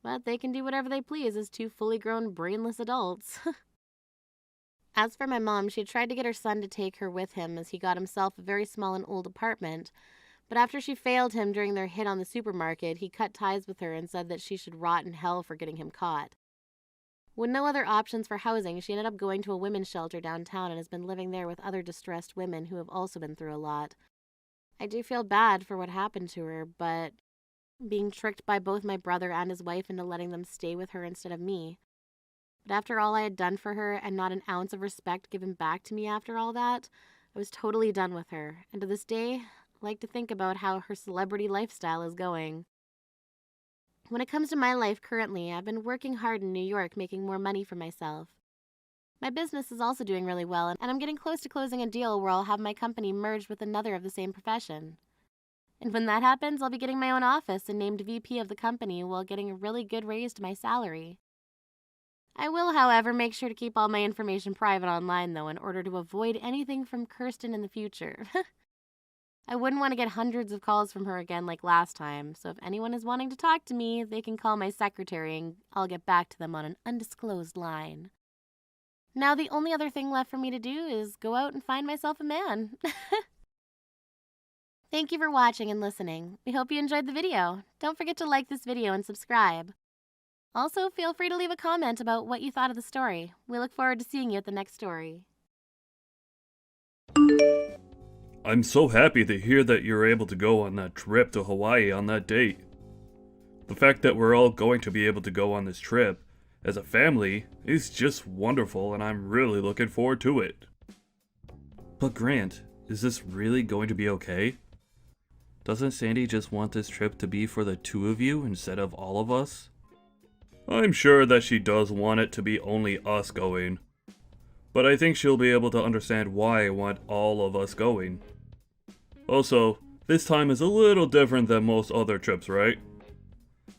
But they can do whatever they please as two fully grown, brainless adults. As for my mom, she had tried to get her son to take her with him as he got himself a very small and old apartment, but after she failed him during their hit on the supermarket, he cut ties with her and said that she should rot in hell for getting him caught. With no other options for housing, she ended up going to a women's shelter downtown and has been living there with other distressed women who have also been through a lot. I do feel bad for what happened to her, but being tricked by both my brother and his wife into letting them stay with her instead of me. But after all I had done for her and not an ounce of respect given back to me after all that, I was totally done with her, and to this day, I like to think about how her celebrity lifestyle is going. When it comes to my life currently, I've been working hard in New York making more money for myself. My business is also doing really well, and I'm getting close to closing a deal where I'll have my company merged with another of the same profession. And when that happens, I'll be getting my own office and named VP of the company while getting a really good raise to my salary. I will, however, make sure to keep all my information private online, though, in order to avoid anything from Kirsten in the future. I wouldn't want to get hundreds of calls from her again like last time, so if anyone is wanting to talk to me, they can call my secretary and I'll get back to them on an undisclosed line. Now the only other thing left for me to do is go out and find myself a man. Thank you for watching and listening. We hope you enjoyed the video. Don't forget to like this video and subscribe. Also, feel free to leave a comment about what you thought of the story. We look forward to seeing you at the next story. I'm so happy to hear that you're able to go on that trip to Hawaii on that date. The fact that we're all going to be able to go on this trip as a family is just wonderful, and I'm really looking forward to it. But Grant, is this really going to be okay? Doesn't Sandy just want this trip to be for the two of you instead of all of us? I'm sure that she does want it to be only us going. But I think she'll be able to understand why I want all of us going. Also, this time is a little different than most other trips, right?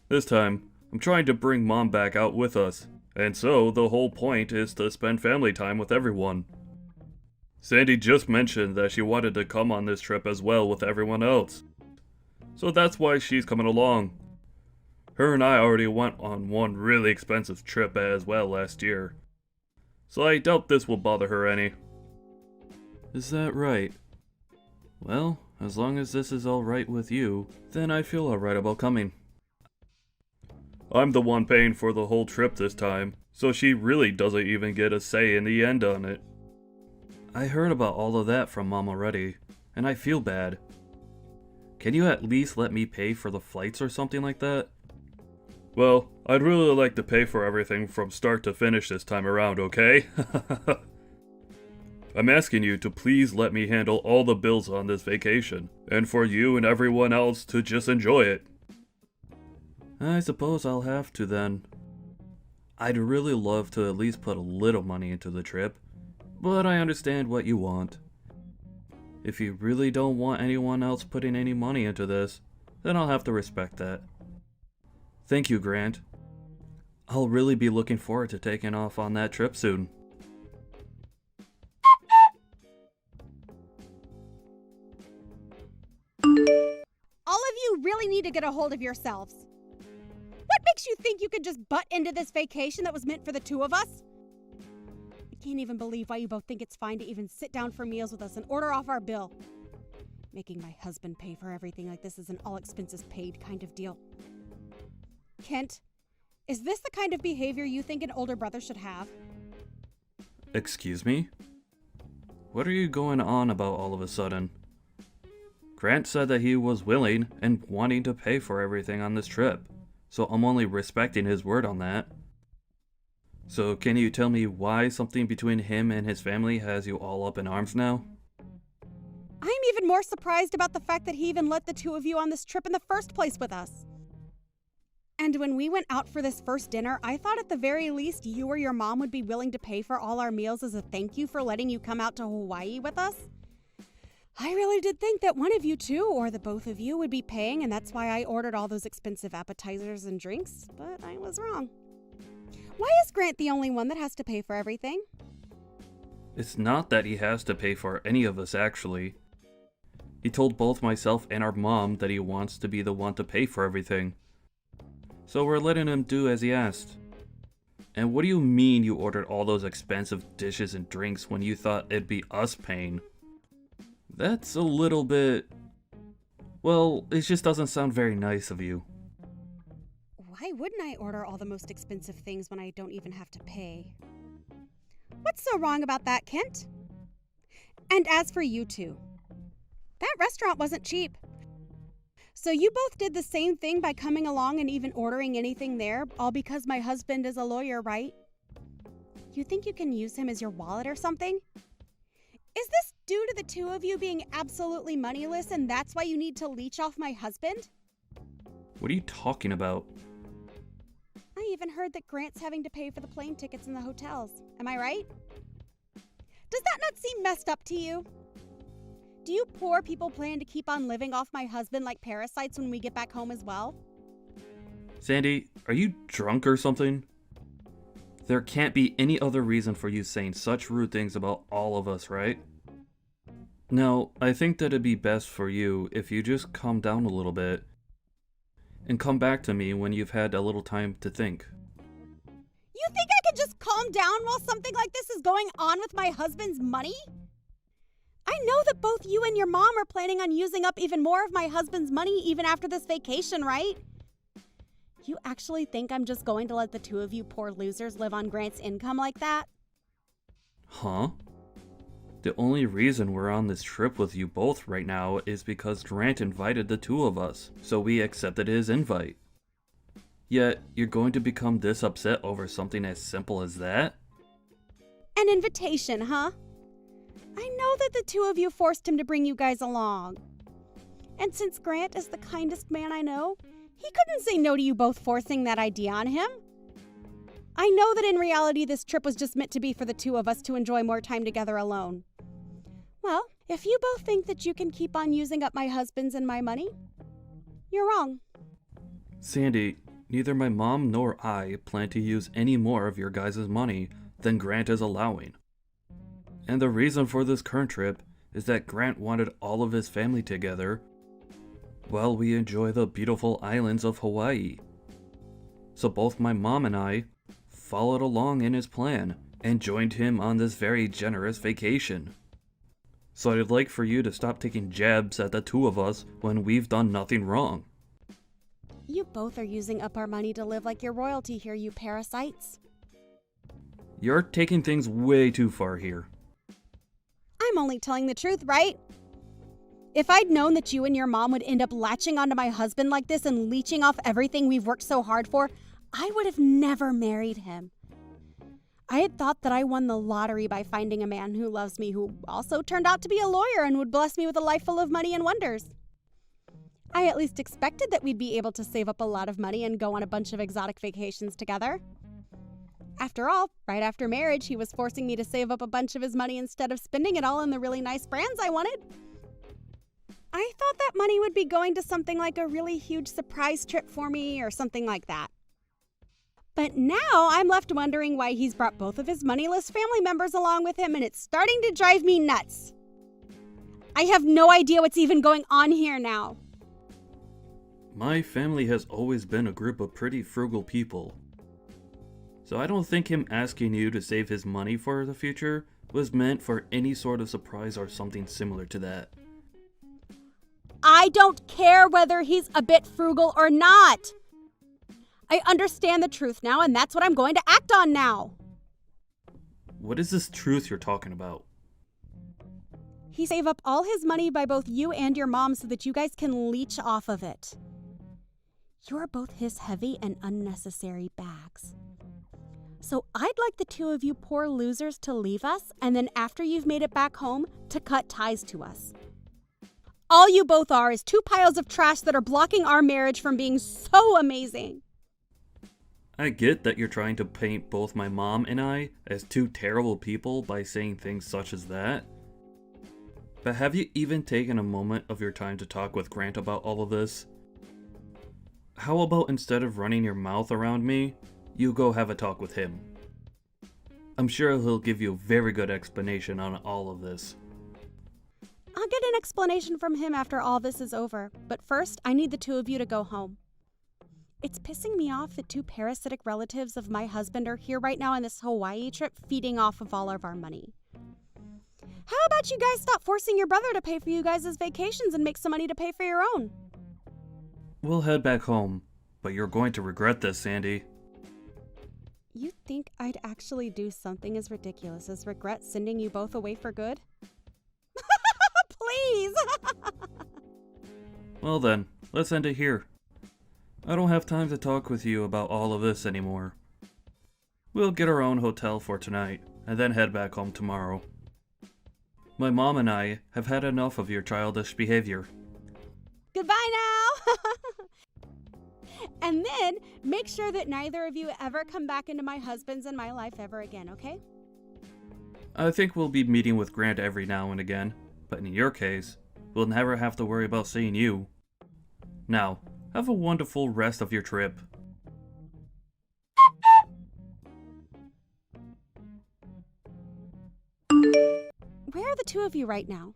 This time, I'm trying to bring Mom back out with us, and so the whole point is to spend family time with everyone. Sandy just mentioned that she wanted to come on this trip as well with everyone else. So that's why she's coming along. Her and I already went on one really expensive trip as well last year. So I doubt this will bother her any. Is that right? Well, as long as this is alright with you, then I feel alright about coming. I'm the one paying for the whole trip this time, so she really doesn't even get a say in the end on it. I heard about all of that from Mom already, and I feel bad. Can you at least let me pay for the flights or something like that? Well, I'd really like to pay for everything from start to finish this time around, okay? I'm asking you to please let me handle all the bills on this vacation, and for you and everyone else to just enjoy it. I suppose I'll have to then. I'd really love to at least put a little money into the trip, but I understand what you want. If you really don't want anyone else putting any money into this, then I'll have to respect that. Thank you, Grant. I'll really be looking forward to taking off on that trip soon. All of you really need to get a hold of yourselves. What makes you think you could just butt into this vacation that was meant for the two of us? I can't even believe why you both think it's fine to even sit down for meals with us and order off our bill. Making my husband pay for everything like this is an all expenses paid kind of deal. Kent, is this the kind of behavior you think an older brother should have? Excuse me? What are you going on about all of a sudden? Grant said that he was willing and wanting to pay for everything on this trip, so I'm only respecting his word on that. So can you tell me why something between him and his family has you all up in arms now? I'm even more surprised about the fact that he even let the two of you on this trip in the first place with us. And when we went out for this first dinner, I thought at the very least you or your mom would be willing to pay for all our meals as a thank you for letting you come out to Hawaii with us. I really did think that one of you two, or the both of you, would be paying, and that's why I ordered all those expensive appetizers and drinks, but I was wrong. Why is Grant the only one that has to pay for everything? It's not that he has to pay for any of us, actually. He told both myself and our mom that he wants to be the one to pay for everything. So we're letting him do as he asked. And what do you mean you ordered all those expensive dishes and drinks when you thought it'd be us paying? That's a little bit... Well, it just doesn't sound very nice of you. Why wouldn't I order all the most expensive things when I don't even have to pay? What's so wrong about that, Kent? And as for you two, that restaurant wasn't cheap. So you both did the same thing by coming along and even ordering anything there, all because my husband is a lawyer, right? You think you can use him as your wallet or something? Is this due to the two of you being absolutely moneyless and that's why you need to leech off my husband? What are you talking about? I even heard that Grant's having to pay for the plane tickets and the hotels. Am I right? Does that not seem messed up to you? Do you poor people plan to keep on living off my husband like parasites when we get back home as well? Sandy, are you drunk or something? There can't be any other reason for you saying such rude things about all of us, right? Now, I think that it'd be best for you if you just calm down a little bit and come back to me when you've had a little time to think. You think I could just calm down while something like this is going on with my husband's money? I know that both you and your mom are planning on using up even more of my husband's money even after this vacation, right? You actually think I'm just going to let the two of you poor losers live on Grant's income like that? Huh? The only reason we're on this trip with you both right now is because Grant invited the two of us, so we accepted his invite. Yet, you're going to become this upset over something as simple as that? An invitation, huh? I know that the two of you forced him to bring you guys along. And since Grant is the kindest man I know, he couldn't say no to you both forcing that idea on him. I know that in reality this trip was just meant to be for the two of us to enjoy more time together alone. Well, if you both think that you can keep on using up my husband's and my money, you're wrong. Sandy, neither my mom nor I plan to use any more of your guys' money than Grant is allowing. And the reason for this current trip is that Grant wanted all of his family together while we enjoy the beautiful islands of Hawaii. So both my mom and I followed along in his plan and joined him on this very generous vacation. So I'd like for you to stop taking jabs at the two of us when we've done nothing wrong. You both are using up our money to live like you're royalty here, you parasites. You're taking things way too far here. I'm only telling the truth, right? If I'd known that you and your mom would end up latching onto my husband like this and leeching off everything we've worked so hard for, I would have never married him. I had thought that I won the lottery by finding a man who loves me, who also turned out to be a lawyer and would bless me with a life full of money and wonders. I at least expected that we'd be able to save up a lot of money and go on a bunch of exotic vacations together. After all, right after marriage, he was forcing me to save up a bunch of his money instead of spending it all on the really nice brands I wanted. I thought that money would be going to something like a really huge surprise trip for me or something like that. But now I'm left wondering why he's brought both of his moneyless family members along with him, and it's starting to drive me nuts. I have no idea what's even going on here now. My family has always been a group of pretty frugal people. So I don't think him asking you to save his money for the future was meant for any sort of surprise or something similar to that. I don't care whether he's a bit frugal or not. I understand the truth now, and that's what I'm going to act on now. What is this truth you're talking about? He saved up all his money by both you and your mom so that you guys can leech off of it. You're both his heavy and unnecessary bags. So I'd like the two of you poor losers to leave us, and then after you've made it back home, to cut ties to us. All you both are is two piles of trash that are blocking our marriage from being so amazing. I get that you're trying to paint both my mom and I as two terrible people by saying things such as that. But have you even taken a moment of your time to talk with Grant about all of this? How about instead of running your mouth around me, you go have a talk with him? I'm sure he'll give you a very good explanation on all of this. I'll get an explanation from him after all this is over, but first I need the two of you to go home. It's pissing me off that two parasitic relatives of my husband are here right now on this Hawaii trip feeding off of all of our money. How about you guys stop forcing your brother to pay for you guys' vacations and make some money to pay for your own? We'll head back home, but you're going to regret this, Sandy. You think I'd actually do something as ridiculous as regret sending you both away for good? Please! Well then, let's end it here. I don't have time to talk with you about all of this anymore. We'll get our own hotel for tonight, and then head back home tomorrow. My mom and I have had enough of your childish behavior. Goodbye now! And then, make sure that neither of you ever come back into my husband's and my life ever again, okay? I think we'll be meeting with Grant every now and again, but in your case, we'll never have to worry about seeing you. Now, have a wonderful rest of your trip. Where are the two of you right now?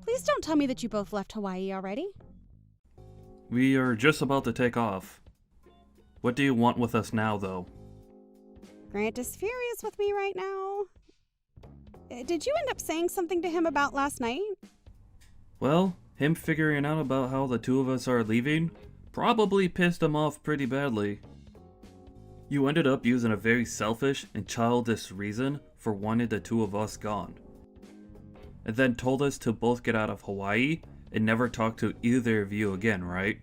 Please don't tell me that you both left Hawaii already. We are just about to take off. What do you want with us now, though? Grant is furious with me right now. Did you end up saying something to him about last night? Well, him figuring out about how the two of us are leaving probably pissed him off pretty badly. You ended up using a very selfish and childish reason for wanting the two of us gone. And then told us to both get out of Hawaii and never talk to either of you again, right?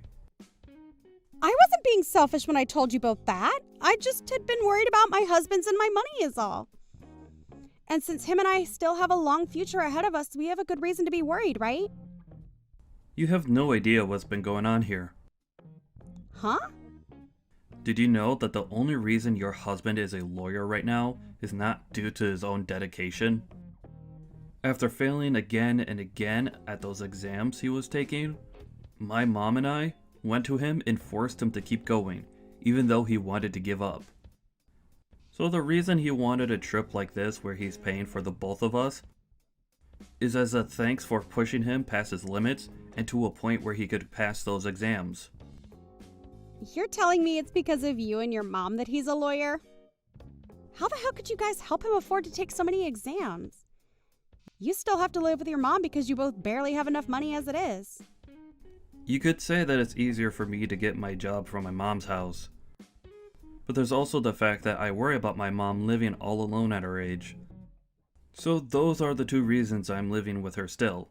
I wasn't being selfish when I told you both that. I just had been worried about my husband's and my money is all. And since him and I still have a long future ahead of us, we have a good reason to be worried, right? You have no idea what's been going on here. Huh? Did you know that the only reason your husband is a lawyer right now is not due to his own dedication? After failing again and again at those exams he was taking, my mom and I went to him and forced him to keep going, even though he wanted to give up. So the reason he wanted a trip like this where he's paying for the both of us is as a thanks for pushing him past his limits and to a point where he could pass those exams. You're telling me it's because of you and your mom that he's a lawyer? How the hell could you guys help him afford to take so many exams? You still have to live with your mom because you both barely have enough money as it is. You could say that it's easier for me to get my job from my mom's house. But there's also the fact that I worry about my mom living all alone at her age. So those are the two reasons I'm living with her still.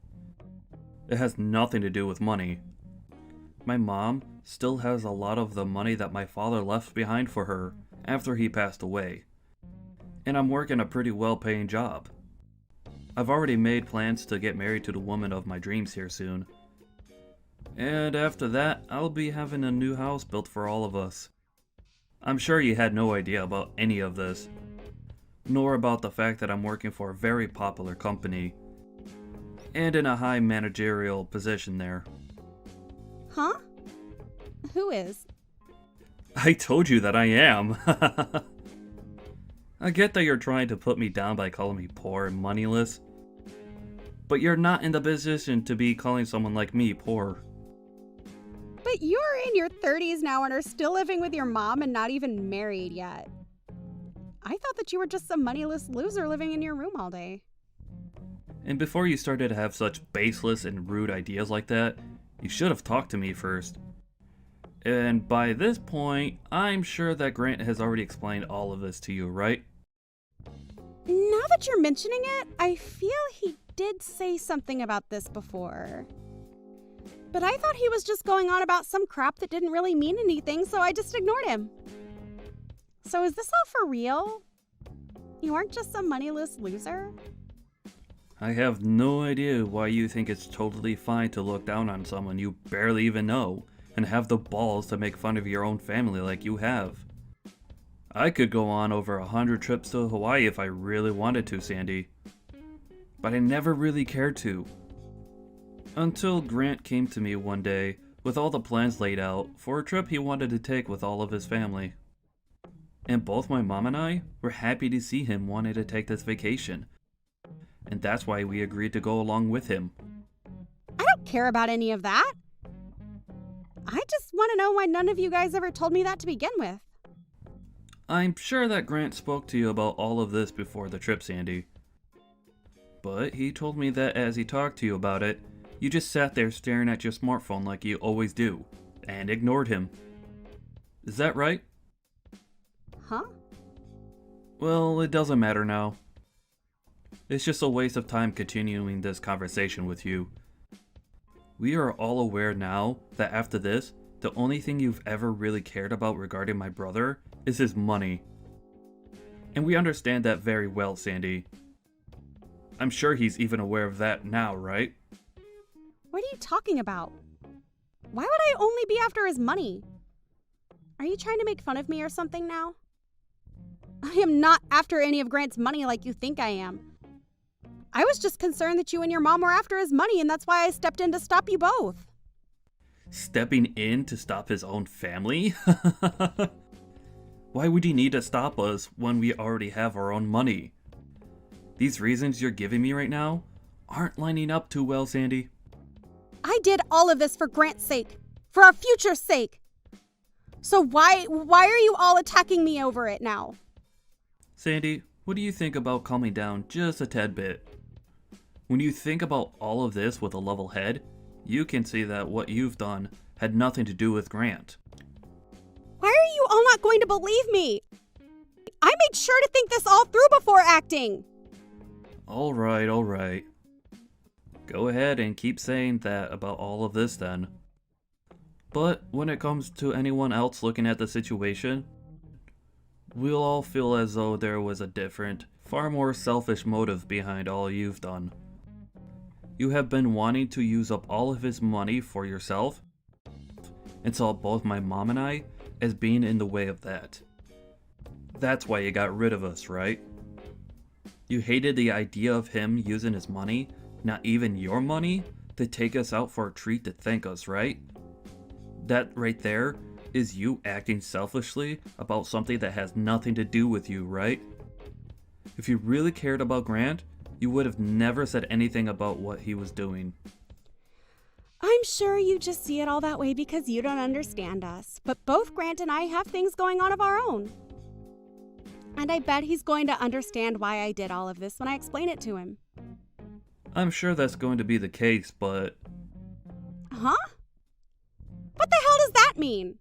It has nothing to do with money. My mom still has a lot of the money that my father left behind for her after he passed away. And I'm working a pretty well-paying job. I've already made plans to get married to the woman of my dreams here soon. And after that, I'll be having a new house built for all of us. I'm sure you had no idea about any of this, nor about the fact that I'm working for a very popular company, and in a high managerial position there. Huh? Who is? I told you that I am. I get that you're trying to put me down by calling me poor and moneyless, but you're not in the position to be calling someone like me poor. But you're in your 30s now and are still living with your mom and not even married yet. I thought that you were just some moneyless loser living in your room all day. And before you started to have such baseless and rude ideas like that, you should have talked to me first. And by this point, I'm sure that Grant has already explained all of this to you, right? Now that you're mentioning it, I feel he did say something about this before. But I thought he was just going on about some crap that didn't really mean anything, so I just ignored him. So is this all for real? You aren't just some moneyless loser? I have no idea why you think it's totally fine to look down on someone you barely even know and have the balls to make fun of your own family like you have. I could go on over 100 trips to Hawaii if I really wanted to, Sandy. But I never really cared to. Until Grant came to me one day with all the plans laid out for a trip he wanted to take with all of his family. And both my mom and I were happy to see him wanting to take this vacation. And that's why we agreed to go along with him. I don't care about any of that. I just want to know why none of you guys ever told me that to begin with. I'm sure that Grant spoke to you about all of this before the trip, Sandy. But he told me that as he talked to you about it, you just sat there staring at your smartphone like you always do, and ignored him. Is that right? Huh? Well, it doesn't matter now. It's just a waste of time continuing this conversation with you. We are all aware now that after this, the only thing you've ever really cared about regarding my brother is his money. And we understand that very well, Sandy. I'm sure he's even aware of that now, right? What are you talking about? Why would I only be after his money? Are you trying to make fun of me or something now? I am not after any of Grant's money like you think I am. I was just concerned that you and your mom were after his money, and that's why I stepped in to stop you both. Stepping in to stop his own family? Why would he need to stop us when we already have our own money? These reasons you're giving me right now aren't lining up too well, Sandy. I did all of this for Grant's sake, for our future's sake. So why are you all attacking me over it now? Sandy, what do you think about calming down just a tad bit? When you think about all of this with a level head, you can see that what you've done had nothing to do with Grant. Why are you all not going to believe me? I made sure to think this all through before acting. Alright. Go ahead and keep saying that about all of this then. But when it comes to anyone else looking at the situation, we'll all feel as though there was a different, far more selfish motive behind all you've done. You have been wanting to use up all of his money for yourself, and saw both my mom and I as being in the way of that. That's why you got rid of us, right? You hated the idea of him using his money, not even your money, to take us out for a treat to thank us, right? That right there is you acting selfishly about something that has nothing to do with you, right? If you really cared about Grant, you would have never said anything about what he was doing. I'm sure you just see it all that way because you don't understand us. But both Grant and I have things going on of our own. And I bet he's going to understand why I did all of this when I explain it to him. I'm sure that's going to be the case, but... Huh? What the hell does that mean?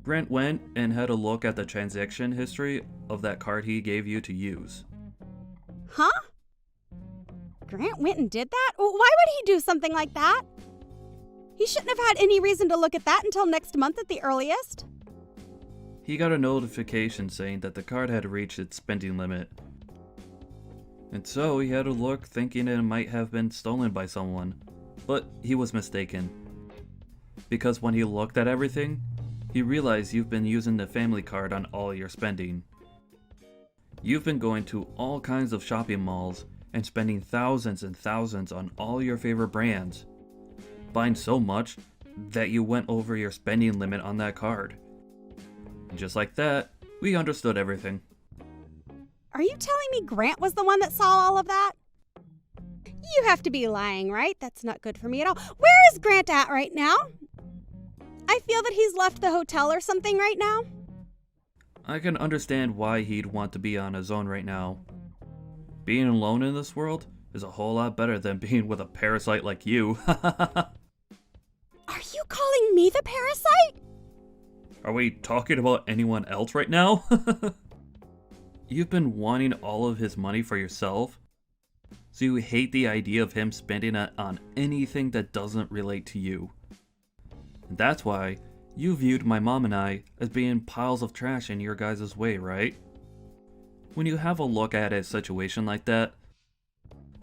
Grant went and had a look at the transaction history of that card he gave you to use. Huh? Grant went and did that? Why would he do something like that? He shouldn't have had any reason to look at that until next month at the earliest. He got a notification saying that the card had reached its spending limit. And so he had a look thinking it might have been stolen by someone, but he was mistaken. Because when he looked at everything, he realized you've been using the family card on all your spending. You've been going to all kinds of shopping malls and spending thousands and thousands on all your favorite brands. Buying so much that you went over your spending limit on that card. And just like that, we understood everything. Are you telling me Grant was the one that saw all of that? You have to be lying, right? That's not good for me at all. Where is Grant at right now? I feel that he's left the hotel or something right now. I can understand why he'd want to be on his own right now. Being alone in this world is a whole lot better than being with a parasite like you. Are you calling me the parasite? Are we talking about anyone else right now? You've been wanting all of his money for yourself, so you hate the idea of him spending it on anything that doesn't relate to you. And that's why You viewed my mom and I as being piles of trash in your guys' way, right? When you have a look at a situation like that,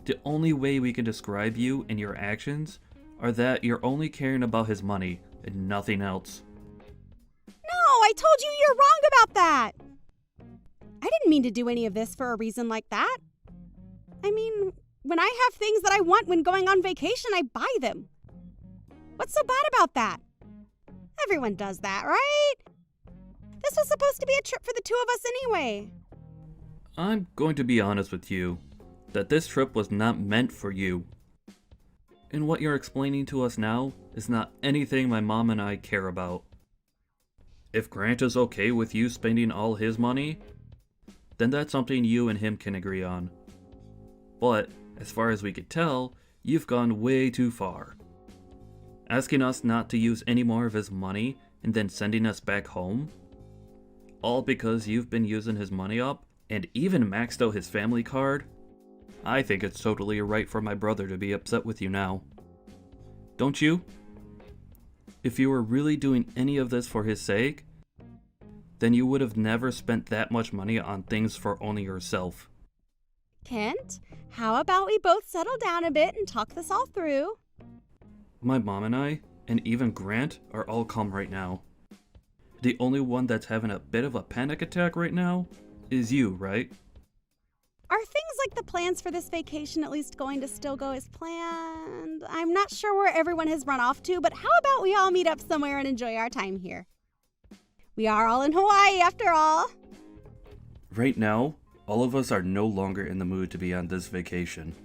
the only way we can describe you and your actions are that you're only caring about his money and nothing else. No, I told you you're wrong about that. I didn't mean to do any of this for a reason like that. I mean, when I have things that I want when going on vacation, I buy them. What's so bad about that? Everyone does that, right? This was supposed to be a trip for the two of us anyway. I'm going to be honest with you, that this trip was not meant for you. And what you're explaining to us now is not anything my mom and I care about. If Grant is okay with you spending all his money, then that's something you and him can agree on. But, as far as we could tell, you've gone way too far. Asking us not to use any more of his money and then sending us back home? All because you've been using his money up and even maxed out his family card? I think it's totally right for my brother to be upset with you now. Don't you? If you were really doing any of this for his sake, then you would have never spent that much money on things for only yourself. Kent, how about we both settle down a bit and talk this all through? My mom and I, and even Grant, are all calm right now. The only one that's having a bit of a panic attack right now is you, right? Are things like the plans for this vacation at least going to still go as planned? I'm not sure where everyone has run off to, but how about we all meet up somewhere and enjoy our time here? We are all in Hawaii after all. Right now, all of us are no longer in the mood to be on this vacation.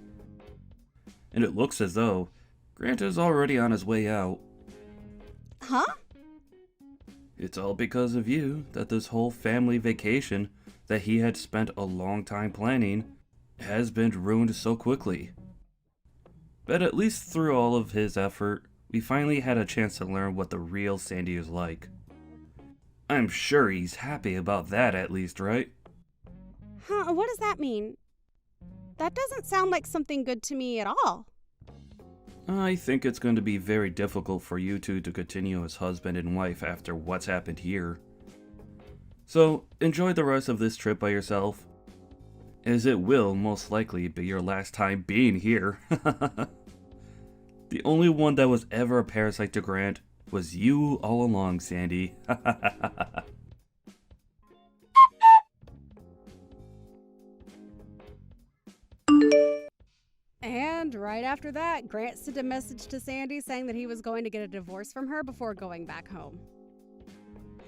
And it looks as though Grant is already on his way out. Huh? It's all because of you that this whole family vacation that he had spent a long time planning has been ruined so quickly. But at least through all of his effort, we finally had a chance to learn what the real Sandy is like. I'm sure he's happy about that at least, right? Huh, what does that mean? That doesn't sound like something good to me at all. I think it's going to be very difficult for you two to continue as husband and wife after what's happened here. So, enjoy the rest of this trip by yourself, as it will most likely be your last time being here. The only one that was ever a parasite to Grant was you all along, Sandy. And right after that, Grant sent a message to Sandy saying that he was going to get a divorce from her before going back home.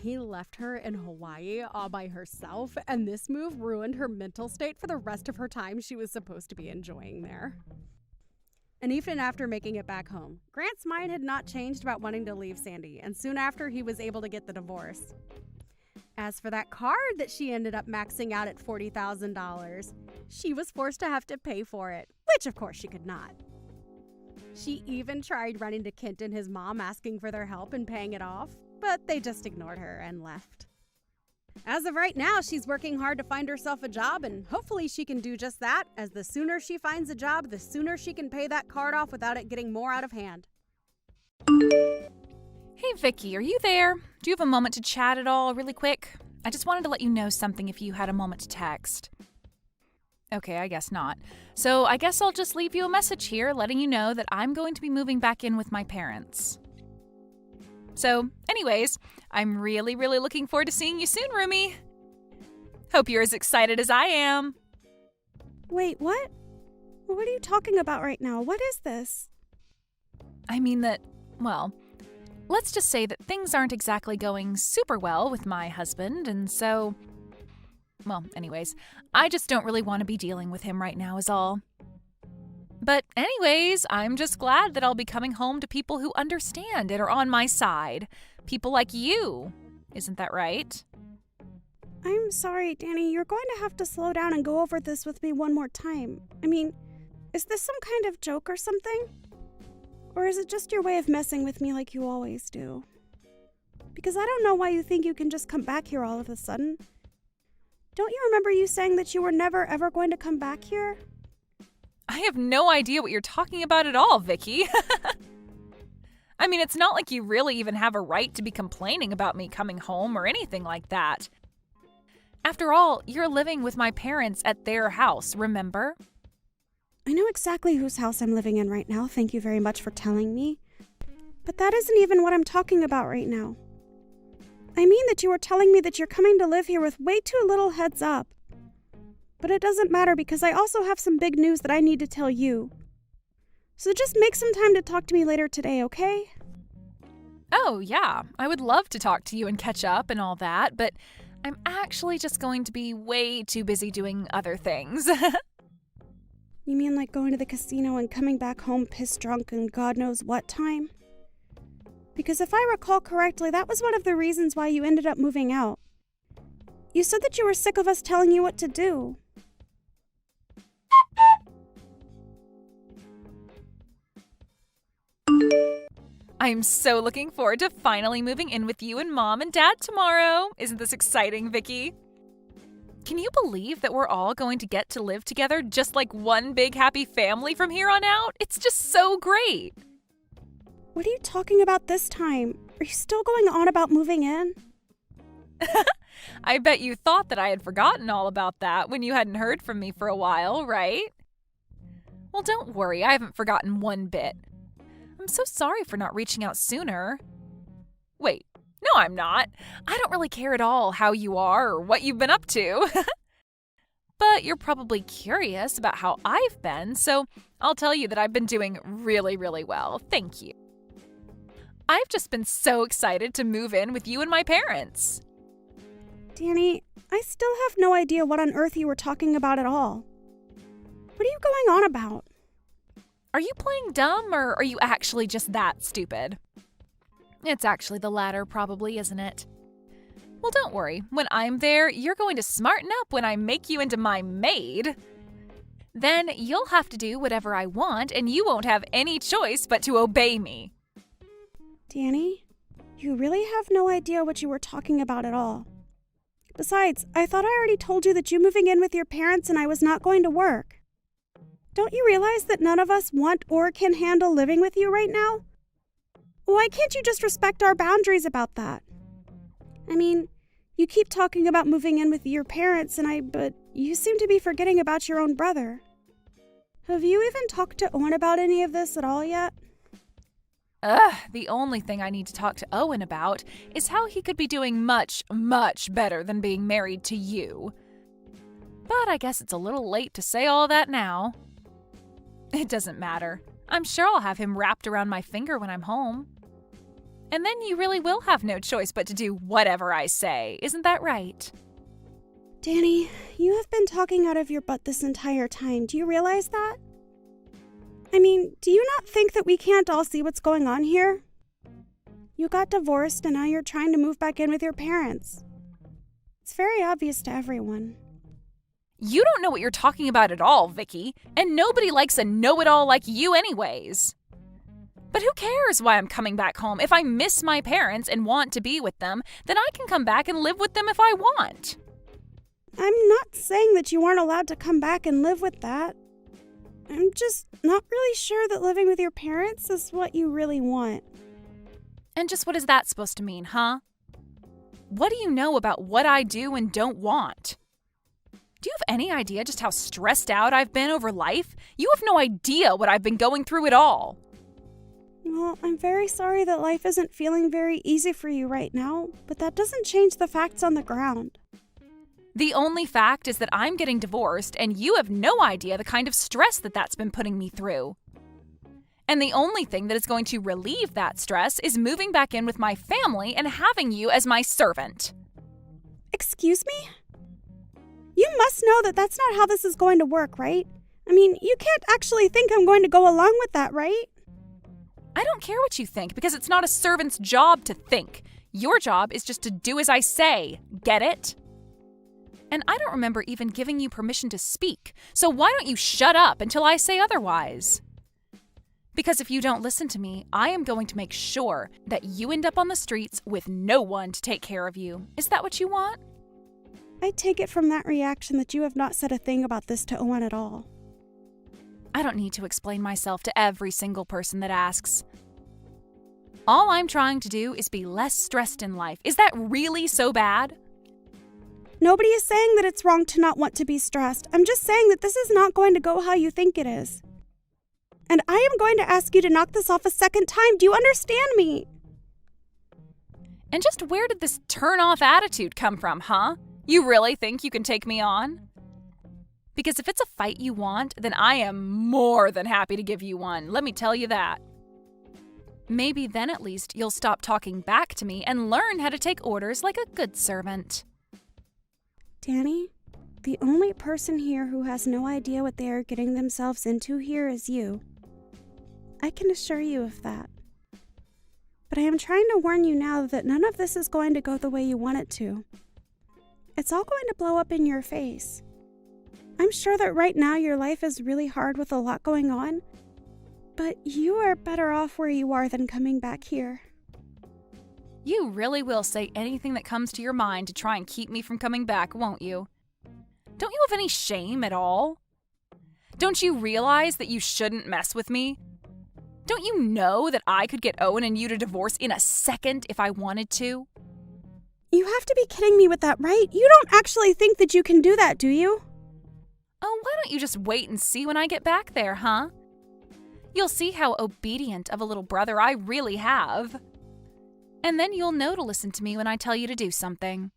He left her in Hawaii all by herself, and this move ruined her mental state for the rest of her time she was supposed to be enjoying there. And even after making it back home, Grant's mind had not changed about wanting to leave Sandy, and soon after he was able to get the divorce. As for that card that she ended up maxing out at $40,000, she was forced to have to pay for it, which of course she could not. She even tried running to Kent and his mom asking for their help in paying it off, but they just ignored her and left. As of right now, she's working hard to find herself a job, and hopefully she can do just that, as the sooner she finds a job, the sooner she can pay that card off without it getting more out of hand. Hey, Vicky, are you there? Do you have a moment to chat at all, really quick? I just wanted to let you know something if you had a moment to text. Okay, I guess not. So I guess I'll just leave you a message here letting you know that I'm going to be moving back in with my parents. So, anyways, I'm really looking forward to seeing you soon, Rumi. Hope you're as excited as I am. Wait, what? What are you talking about right now? What is this? I mean that, well, let's just say that things aren't exactly going super well with my husband, and so, well, anyways, I just don't really want to be dealing with him right now is all. But anyways, I'm just glad that I'll be coming home to people who understand and are on my side. People like you. Isn't that right? I'm sorry, Danny. You're going to have to slow down and go over this with me one more time. I mean, is this some kind of joke or something? Or is it just your way of messing with me like you always do? Because I don't know why you think you can just come back here all of a sudden. Don't you remember you saying that you were never ever going to come back here? I have no idea what you're talking about at all, Vicky. I mean, it's not like you really even have a right to be complaining about me coming home or anything like that. After all, you're living with my parents at their house, remember? I know exactly whose house I'm living in right now, thank you very much for telling me. But that isn't even what I'm talking about right now. I mean that you were telling me that you're coming to live here with way too little heads up. But it doesn't matter because I also have some big news that I need to tell you. So just make some time to talk to me later today, okay? Oh, yeah. I would love to talk to you and catch up and all that, but I'm actually just going to be way too busy doing other things. You mean like going to the casino and coming back home pissed drunk and God knows what time? Because if I recall correctly, that was one of the reasons why you ended up moving out. You said that you were sick of us telling you what to do. I'm so looking forward to finally moving in with you and Mom and Dad tomorrow. Isn't this exciting, Vicky? Can you believe that we're all going to get to live together just like one big happy family from here on out? It's just so great. What are you talking about this time? Are you still going on about moving in? I bet you thought that I had forgotten all about that when you hadn't heard from me for a while, right? Well, don't worry, I haven't forgotten one bit. I'm so sorry for not reaching out sooner. Wait, no, I'm not. I don't really care at all how you are or what you've been up to. But you're probably curious about how I've been, so I'll tell you that I've been doing really, really well. Thank you. I've just been so excited to move in with you and my parents. Danny, I still have no idea what on earth you were talking about at all. What are you going on about? Are you playing dumb or are you actually just that stupid? It's actually the latter, probably, isn't it? Well, don't worry. When I'm there, you're going to smarten up when I make you into my maid. Then you'll have to do whatever I want and you won't have any choice but to obey me. Danny, you really have no idea what you were talking about at all. Besides, I thought I already told you that you moving in with your parents and I was not going to work. Don't you realize that none of us want or can handle living with you right now? Why can't you just respect our boundaries about that? I mean, you keep talking about moving in with your parents but you seem to be forgetting about your own brother. Have you even talked to Owen about any of this at all yet? The only thing I need to talk to Owen about is how he could be doing much, much better than being married to you. But I guess it's a little late to say all that now. It doesn't matter. I'm sure I'll have him wrapped around my finger when I'm home. And then you really will have no choice but to do whatever I say. Isn't that right? Danny, you have been talking out of your butt this entire time. Do you realize that? I mean, do you not think that we can't all see what's going on here? You got divorced and now you're trying to move back in with your parents. It's very obvious to everyone. You don't know what you're talking about at all, Vicky, and nobody likes a know-it-all like you anyways. But who cares why I'm coming back home? If I miss my parents and want to be with them, then I can come back and live with them if I want. I'm not saying that you aren't allowed to come back and live with that. I'm just not really sure that living with your parents is what you really want. And just what is that supposed to mean, huh? What do you know about what I do and don't want? Do you have any idea just how stressed out I've been over life? You have no idea what I've been going through at all. Well, I'm very sorry that life isn't feeling very easy for you right now, but that doesn't change the facts on the ground. The only fact is that I'm getting divorced and you have no idea the kind of stress that's been putting me through. And the only thing that is going to relieve that stress is moving back in with my family and having you as my servant. Excuse me? You must know that that's not how this is going to work, right? I mean, you can't actually think I'm going to go along with that, right? I don't care what you think because it's not a servant's job to think. Your job is just to do as I say. Get it? And I don't remember even giving you permission to speak, so why don't you shut up until I say otherwise? Because if you don't listen to me, I am going to make sure that you end up on the streets with no one to take care of you. Is that what you want? I take it from that reaction that you have not said a thing about this to Owen at all. I don't need to explain myself to every single person that asks. All I'm trying to do is be less stressed in life. Is that really so bad? Nobody is saying that it's wrong to not want to be stressed. I'm just saying that this is not going to go how you think it is. And I am going to ask you to knock this off a second time. Do you understand me? And just where did this turn-off attitude come from, huh? You really think you can take me on? Because if it's a fight you want, then I am more than happy to give you one. Let me tell you that. Maybe then at least you'll stop talking back to me and learn how to take orders like a good servant. Danny, the only person here who has no idea what they are getting themselves into here is you. I can assure you of that. But I am trying to warn you now that none of this is going to go the way you want it to. It's all going to blow up in your face. I'm sure that right now your life is really hard with a lot going on, but you are better off where you are than coming back here. You really will say anything that comes to your mind to try and keep me from coming back, won't you? Don't you have any shame at all? Don't you realize that you shouldn't mess with me? Don't you know that I could get Owen and you to divorce in a second if I wanted to? You have to be kidding me with that, right? You don't actually think that you can do that, do you? Oh, why don't you just wait and see when I get back there, huh? You'll see how obedient of a little brother I really have. And then you'll know to listen to me when I tell you to do something.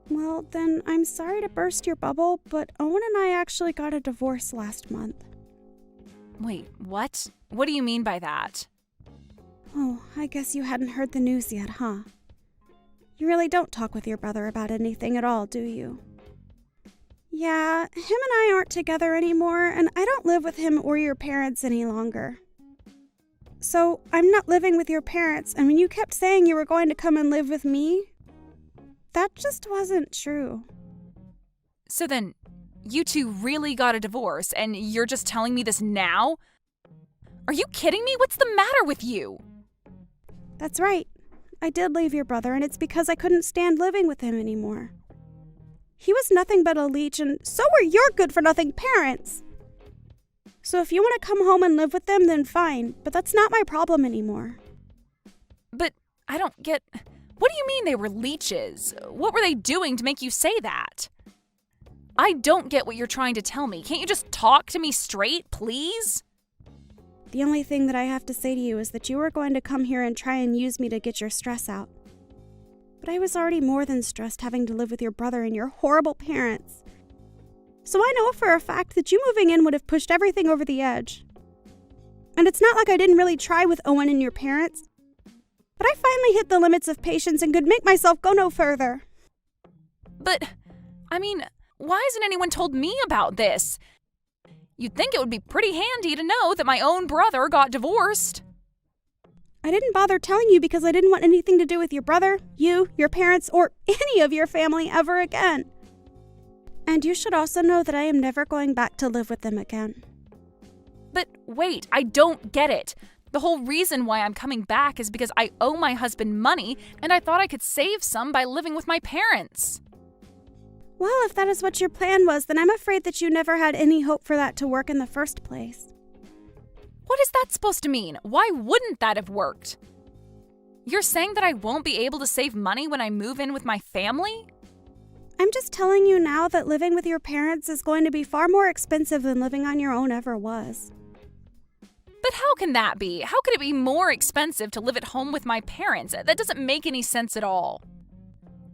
Well, then I'm sorry to burst your bubble, but Owen and I actually got a divorce last month. Wait, what? What do you mean by that? Oh, I guess you hadn't heard the news yet, huh? You really don't talk with your brother about anything at all, do you? Yeah, him and I aren't together anymore, and I don't live with him or your parents any longer. So, I'm not living with your parents, and when you kept saying you were going to come and live with me, that just wasn't true. So then, you two really got a divorce, and you're just telling me this now? Are you kidding me? What's the matter with you? That's right. I did leave your brother, and it's because I couldn't stand living with him anymore. He was nothing but a leech, and so were your good-for-nothing parents. So if you want to come home and live with them, then fine, but that's not my problem anymore. But I don't get... What do you mean they were leeches? What were they doing to make you say that? I don't get what you're trying to tell me. Can't you just talk to me straight, please? The only thing that I have to say to you is that you were going to come here and try and use me to get your stress out. But I was already more than stressed having to live with your brother and your horrible parents. So I know for a fact that you moving in would have pushed everything over the edge. And it's not like I didn't really try with Owen and your parents. But I finally hit the limits of patience and could make myself go no further. But, I mean, why hasn't anyone told me about this? You'd think it would be pretty handy to know that my own brother got divorced. I didn't bother telling you because I didn't want anything to do with your brother, you, your parents, or any of your family ever again. And you should also know that I am never going back to live with them again. But wait, I don't get it. The whole reason why I'm coming back is because I owe my husband money, and I thought I could save some by living with my parents. Well, if that is what your plan was, then I'm afraid that you never had any hope for that to work in the first place. What is that supposed to mean? Why wouldn't that have worked? You're saying that I won't be able to save money when I move in with my family? I'm just telling you now that living with your parents is going to be far more expensive than living on your own ever was. But how can that be? How could it be more expensive to live at home with my parents? That doesn't make any sense at all.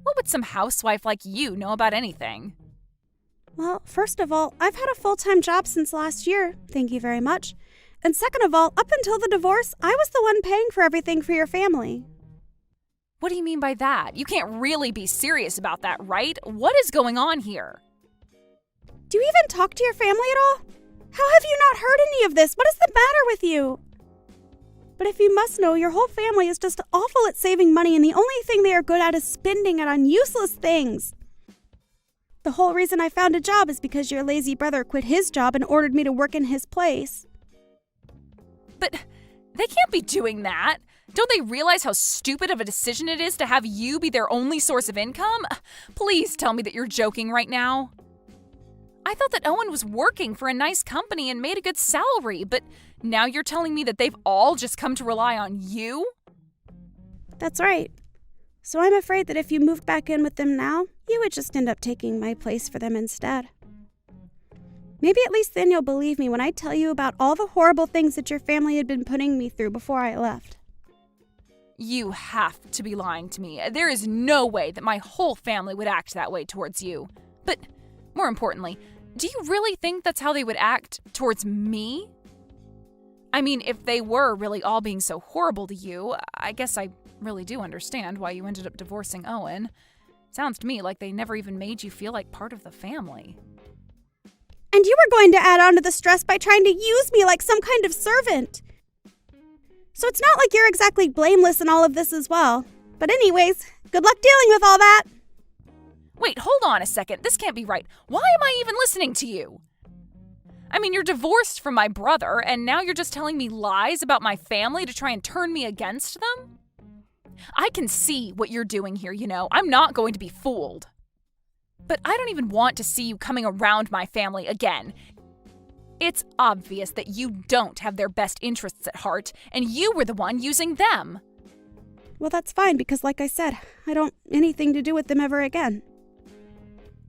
What would some housewife like you know about anything? Well, first of all, I've had a full-time job since last year, thank you very much. And second of all, up until the divorce, I was the one paying for everything for your family. What do you mean by that? You can't really be serious about that, right? What is going on here? Do you even talk to your family at all? How have you not heard any of this? What is the matter with you? But if you must know, your whole family is just awful at saving money, and the only thing they are good at is spending it on useless things. The whole reason I found a job is because your lazy brother quit his job and ordered me to work in his place. But they can't be doing that. Don't they realize how stupid of a decision it is to have you be their only source of income? Please tell me that you're joking right now. I thought that Owen was working for a nice company and made a good salary, but now you're telling me that they've all just come to rely on you? That's right. So I'm afraid that if you moved back in with them now, you would just end up taking my place for them instead. Maybe at least then you'll believe me when I tell you about all the horrible things that your family had been putting me through before I left. You have to be lying to me. There is no way that my whole family would act that way towards you. But more importantly, do you really think that's how they would act towards me? I mean, if they were really all being so horrible to you, I guess I really do understand why you ended up divorcing Owen. Sounds to me like they never even made you feel like part of the family. And you were going to add on to the stress by trying to use me like some kind of servant. So it's not like you're exactly blameless in all of this as well. But anyways, good luck dealing with all that. Wait, hold on a second. This can't be right. Why am I even listening to you? I mean, you're divorced from my brother, and now you're just telling me lies about my family to try and turn me against them? I can see what you're doing here, you know. I'm not going to be fooled. But I don't even want to see you coming around my family again. It's obvious that you don't have their best interests at heart, and you were the one using them. Well, that's fine because, like I said, I don't anything to do with them ever again.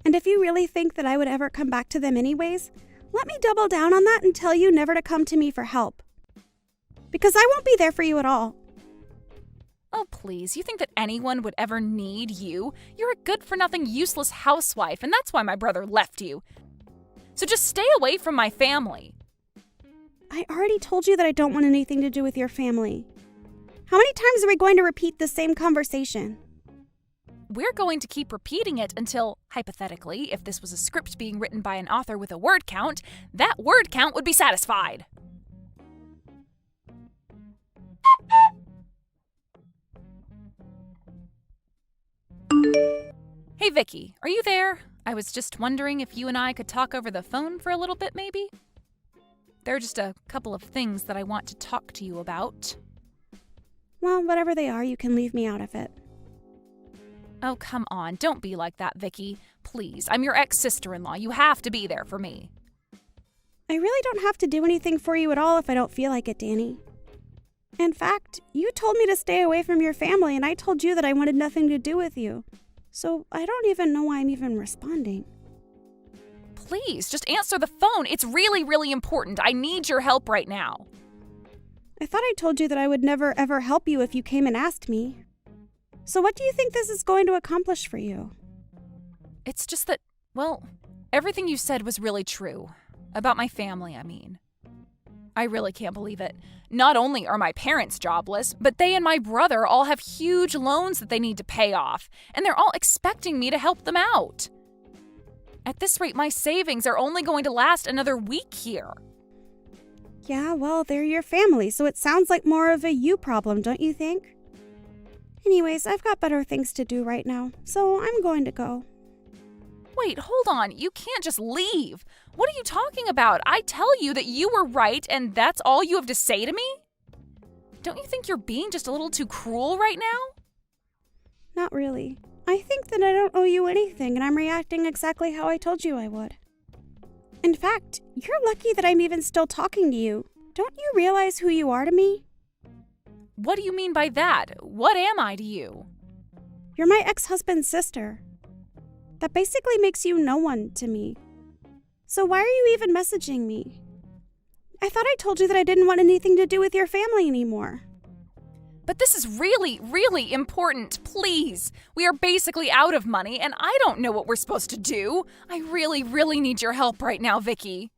And if you really think that I would ever come back to them anyways, let me double down on that and tell you never to come to me for help. Because I won't be there for you at all. Oh, please, you think that anyone would ever need you? You're a good-for-nothing, useless housewife, and that's why my brother left you. So just stay away from my family. I already told you that I don't want anything to do with your family. How many times are we going to repeat the same conversation? We're going to keep repeating it until, hypothetically, if this was a script being written by an author with a word count, that word count would be satisfied. Hey, Vicky, are you there? I was just wondering if you and I could talk over the phone for a little bit, maybe? There are just a couple of things that I want to talk to you about. Well, whatever they are, you can leave me out of it. Oh, come on. Don't be like that, Vicky. Please, I'm your ex-sister-in-law. You have to be there for me. I really don't have to do anything for you at all if I don't feel like it, Danny. In fact, you told me to stay away from your family, and I told you that I wanted nothing to do with you. So I don't even know why I'm even responding. Please, just answer the phone. It's really, really important. I need your help right now. I thought I told you that I would never ever help you if you came and asked me. So what do you think this is going to accomplish for you? It's just that, well, everything you said was really true. About my family, I mean. I really can't believe it. Not only are my parents jobless, but they and my brother all have huge loans that they need to pay off, and they're all expecting me to help them out. At this rate, my savings are only going to last another week here. Yeah, well, they're your family, so it sounds like more of a you problem, don't you think? Anyways, I've got better things to do right now, so I'm going to go. Wait, hold on. You can't just leave. What are you talking about? I tell you that you were right, and that's all you have to say to me? Don't you think you're being just a little too cruel right now? Not really. I think that I don't owe you anything, and I'm reacting exactly how I told you I would. In fact, you're lucky that I'm even still talking to you. Don't you realize who you are to me? What do you mean by that? What am I to you? You're my ex-husband's sister. That basically makes you no one to me. So why are you even messaging me? I thought I told you that I didn't want anything to do with your family anymore. But this is really, really important. Please. We are basically out of money, and I don't know what we're supposed to do. I really, really need your help right now, Vicky.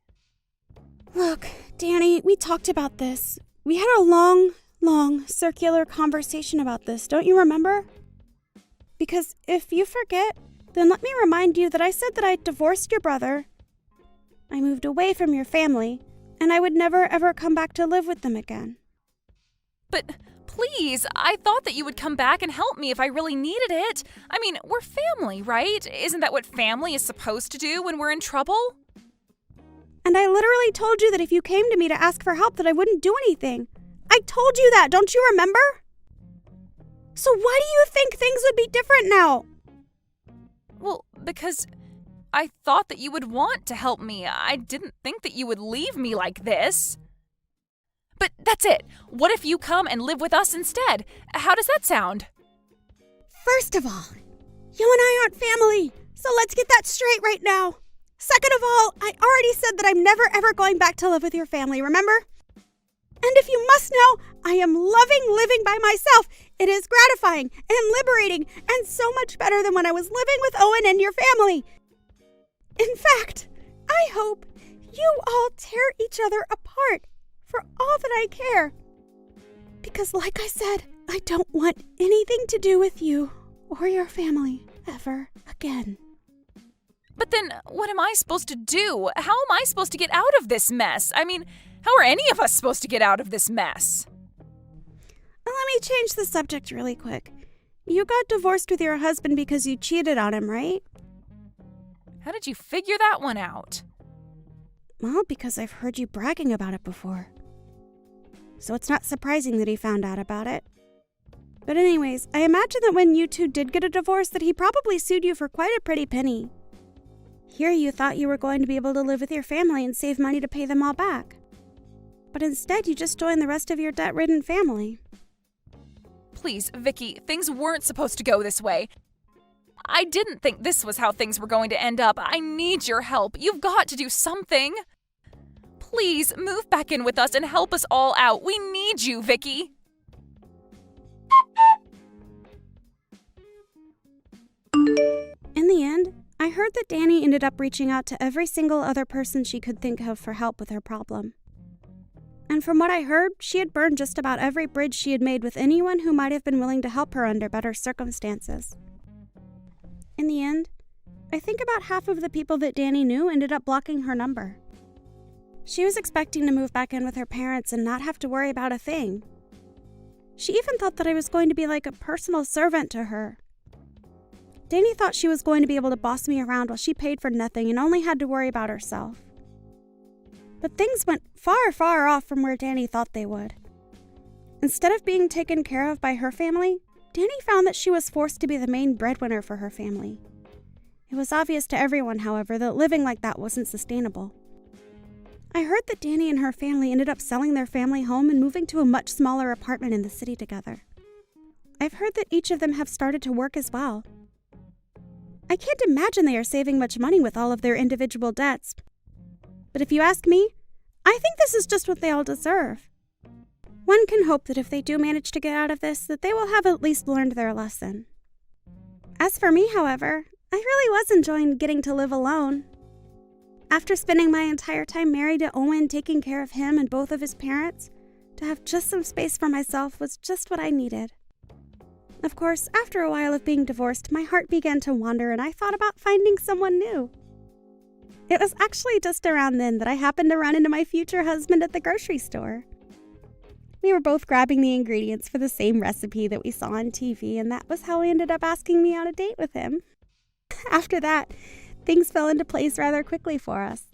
Look, Danny, we talked about this. We had a long, circular conversation about this, don't you remember? Because if you forget, then let me remind you that I said that I divorced your brother, I moved away from your family, and I would never ever come back to live with them again. But please, I thought that you would come back and help me if I really needed it. I mean, we're family, right? Isn't that what family is supposed to do when we're in trouble? And I literally told you that if you came to me to ask for help that I wouldn't do anything. I told you that, don't you remember? So why do you think things would be different now? Well, because I thought that you would want to help me. I didn't think that you would leave me like this. But that's it. What if you come and live with us instead? How does that sound? First of all, you and I aren't family, so let's get that straight right now. Second of all, I already said that I'm never ever going back to live with your family, remember? And if you must know, I am loving living by myself. It is gratifying and liberating and so much better than when I was living with Owen and your family. In fact, I hope you all tear each other apart for all that I care. Because like I said, I don't want anything to do with you or your family ever again. But then, what am I supposed to do? How am I supposed to get out of this mess? I mean, how are any of us supposed to get out of this mess? Let me change the subject really quick. You got divorced with your husband because you cheated on him, right? How did you figure that one out? Well, because I've heard you bragging about it before. So it's not surprising that he found out about it. But anyways, I imagine that when you two did get a divorce that he probably sued you for quite a pretty penny. Here you thought you were going to be able to live with your family and save money to pay them all back. But instead you just joined the rest of your debt-ridden family. Please, Vicky, things weren't supposed to go this way. I didn't think this was how things were going to end up. I need your help. You've got to do something. Please, move back in with us and help us all out. We need you, Vicky. In the end, I heard that Danny ended up reaching out to every single other person she could think of for help with her problem. And from what I heard, she had burned just about every bridge she had made with anyone who might have been willing to help her under better circumstances. In the end, I think about half of the people that Danny knew ended up blocking her number. She was expecting to move back in with her parents and not have to worry about a thing. She even thought that I was going to be like a personal servant to her. Danny thought she was going to be able to boss me around while she paid for nothing and only had to worry about herself. But things went far, far off from where Danny thought they would. Instead of being taken care of by her family, Danny found that she was forced to be the main breadwinner for her family. It was obvious to everyone, however, that living like that wasn't sustainable. I heard that Danny and her family ended up selling their family home and moving to a much smaller apartment in the city together. I've heard that each of them have started to work as well. I can't imagine they are saving much money with all of their individual debts. But if you ask me, I think this is just what they all deserve. One can hope that if they do manage to get out of this, that they will have at least learned their lesson. As for me, however, I really was enjoying getting to live alone. After spending my entire time married to Owen, taking care of him and both of his parents, to have just some space for myself was just what I needed. Of course, after a while of being divorced, my heart began to wander and I thought about finding someone new. It was actually just around then that I happened to run into my future husband at the grocery store. We were both grabbing the ingredients for the same recipe that we saw on TV, and that was how he ended up asking me on a date with him. After that, things fell into place rather quickly for us.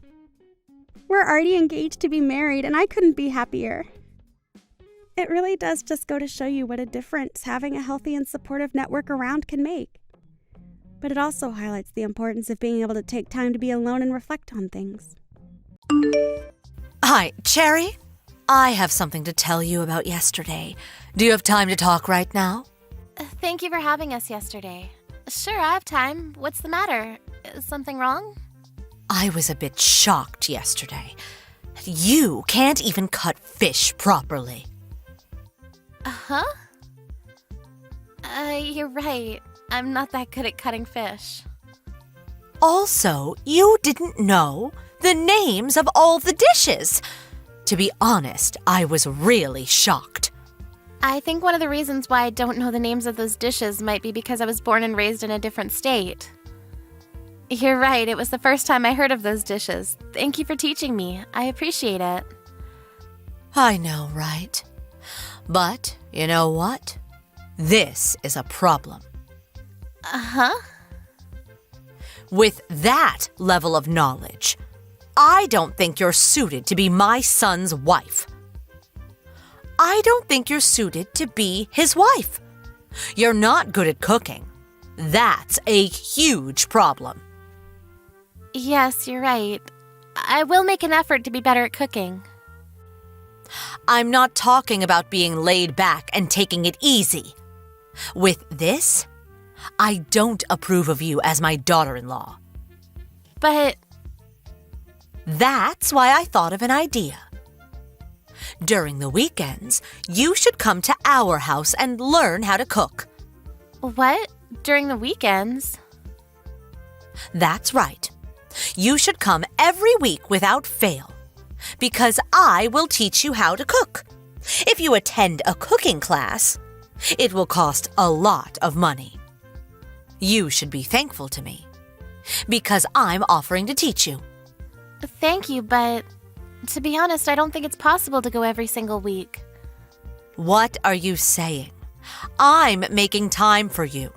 We're already engaged to be married, and I couldn't be happier. It really does just go to show you what a difference having a healthy and supportive network around can make. But it also highlights the importance of being able to take time to be alone and reflect on things. Hi, Cherry. I have something to tell you about yesterday. Do you have time to talk right now? Thank you for having us yesterday. Sure, I have time. What's the matter? Is something wrong? I was a bit shocked yesterday. You can't even cut fish properly. Huh? You're right. I'm not that good at cutting fish. Also, you didn't know the names of all the dishes. To be honest, I was really shocked. I think one of the reasons why I don't know the names of those dishes might be because I was born and raised in a different state. You're right, it was the first time I heard of those dishes. Thank you for teaching me. I appreciate it. I know, right? But, you know what? This is a problem. Uh-huh? With that level of knowledge, I don't think you're suited to be my son's wife. I don't think you're suited to be his wife. You're not good at cooking. That's a huge problem. Yes, you're right. I will make an effort to be better at cooking. I'm not talking about being laid back and taking it easy. With this, I don't approve of you as my daughter-in-law. But That's why I thought of an idea. During the weekends, you should come to our house and learn how to cook. what? During the weekends? That's right. You should come every week without fail, because I will teach you how to cook. If you attend a cooking class, it will cost a lot of money. You should be thankful to me, because I'm offering to teach you. Thank you, but to be honest, I don't think it's possible to go every single week. What are you saying? I'm making time for you,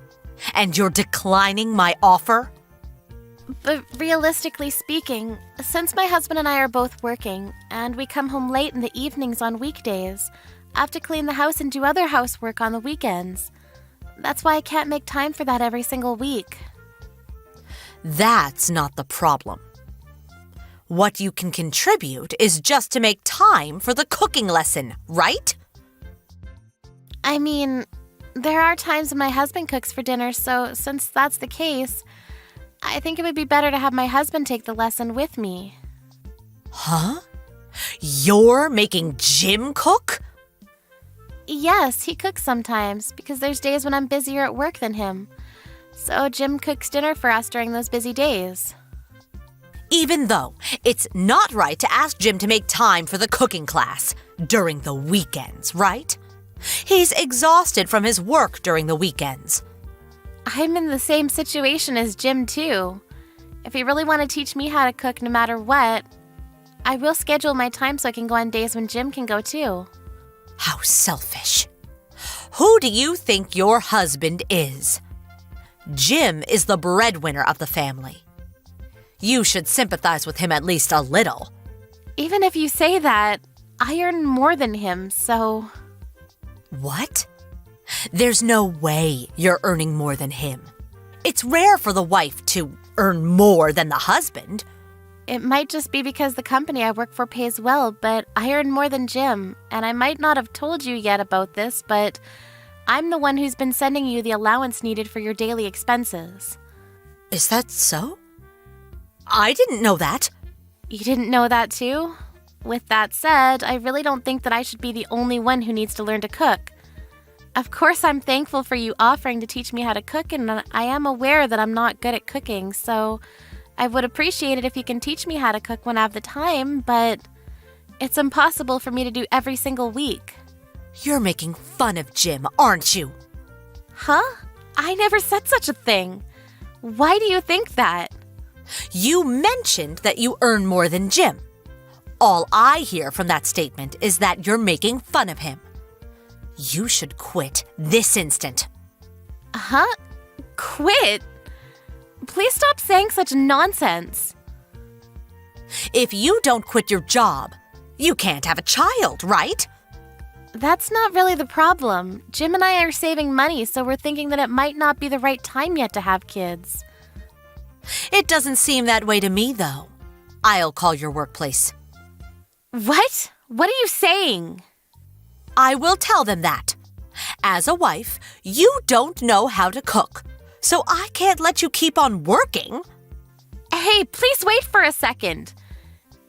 and you're declining my offer? But realistically speaking, since my husband and I are both working, and we come home late in the evenings on weekdays, I have to clean the house and do other housework on the weekends. That's why I can't make time for that every single week. That's not the problem. What you can contribute is just to make time for the cooking lesson, right? I mean, there are times when my husband cooks for dinner, so since that's the case, I think it would be better to have my husband take the lesson with me. Huh? You're making Jim cook? Yes, he cooks sometimes, because there's days when I'm busier at work than him. So Jim cooks dinner for us during those busy days. Even though it's not right to ask Jim to make time for the cooking class during the weekends, right? He's exhausted from his work during the weekends. I'm in the same situation as Jim, too. If you really want to teach me how to cook no matter what, I will schedule my time so I can go on days when Jim can go, too. How selfish. Who do you think your husband is? Jim is the breadwinner of the family. You should sympathize with him at least a little. Even if you say that, I earn more than him, so... What? There's no way you're earning more than him. It's rare for the wife to earn more than the husband. It might just be because the company I work for pays well, but I earn more than Jim, and I might not have told you yet about this, but I'm the one who's been sending you the allowance needed for your daily expenses. Is that so? I didn't know that. You didn't know that too? With that said, I really don't think that I should be the only one who needs to learn to cook. Of course, I'm thankful for you offering to teach me how to cook, and I am aware that I'm not good at cooking, so I would appreciate it if you can teach me how to cook when I have the time, but it's impossible for me to do every single week. You're making fun of Jim, aren't you? Huh? I never said such a thing. Why do you think that? You mentioned that you earn more than Jim. All I hear from that statement is that you're making fun of him. You should quit this instant. Huh? Quit? Please stop saying such nonsense. If you don't quit your job, you can't have a child, right? That's not really the problem. Jim and I are saving money, so we're thinking that it might not be the right time yet to have kids. It doesn't seem that way to me, though. I'll call your workplace. What? What are you saying? I will tell them that. As a wife, you don't know how to cook, so I can't let you keep on working. Hey, please wait for a second.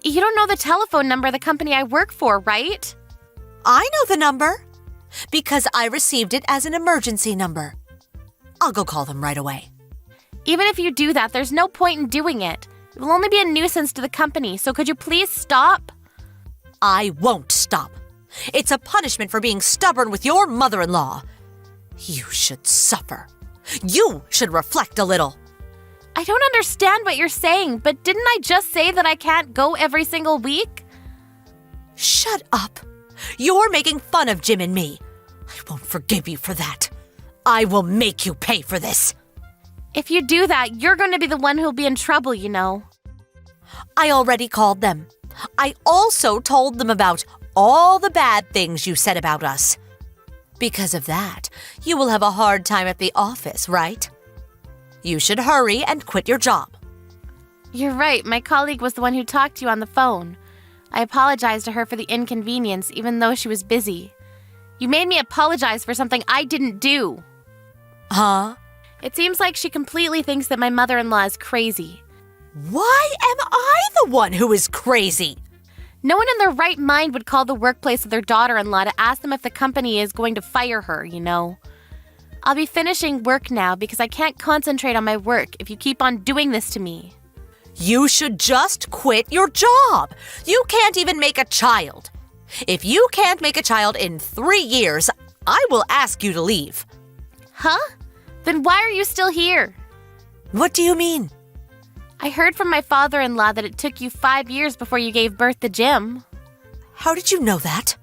You don't know the telephone number of the company I work for, right? I know the number, because I received it as an emergency number. I'll go call them right away. Even if you do that, there's no point in doing it. It will only be a nuisance to the company, so could you please stop? I won't stop. It's a punishment for being stubborn with your mother-in-law. You should suffer. You should reflect a little. I don't understand what you're saying, but didn't I just say that I can't go every single week? Shut up. You're making fun of Jim and me. I won't forgive you for that. I will make you pay for this. If you do that, you're going to be the one who'll be in trouble, you know. I already called them. I also told them about all the bad things you said about us. Because of that, you will have a hard time at the office, right? You should hurry and quit your job. You're right, my colleague was the one who talked to you on the phone. I apologized to her for the inconvenience, even though she was busy. You made me apologize for something I didn't do. Huh? It seems like she completely thinks that my mother-in-law is crazy. Why am I the one who is crazy? No one in their right mind would call the workplace of their daughter-in-law to ask them if the company is going to fire her, you know. I'll be finishing work now because I can't concentrate on my work if you keep on doing this to me. You should just quit your job. You can't even make a child. If you can't make a child in 3 years, I will ask you to leave. Huh? Then why are you still here? What do you mean? I heard from my father-in-law that it took you 5 years before you gave birth to Jim. How did you know that?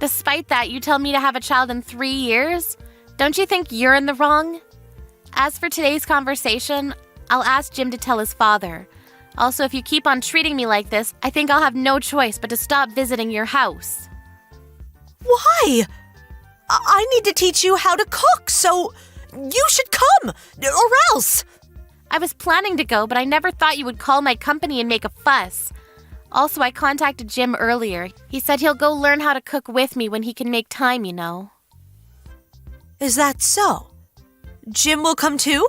Despite that, you tell me to have a child in 3 years? Don't you think you're in the wrong? As for today's conversation, I'll ask Jim to tell his father. Also, if you keep on treating me like this, I think I'll have no choice but to stop visiting your house. Why? I need to teach you how to cook, so you should come, or else. I was planning to go, but I never thought you would call my company and make a fuss. Also, I contacted Jim earlier. He said he'll go learn how to cook with me when he can make time, you know. Is that so? Jim will come too?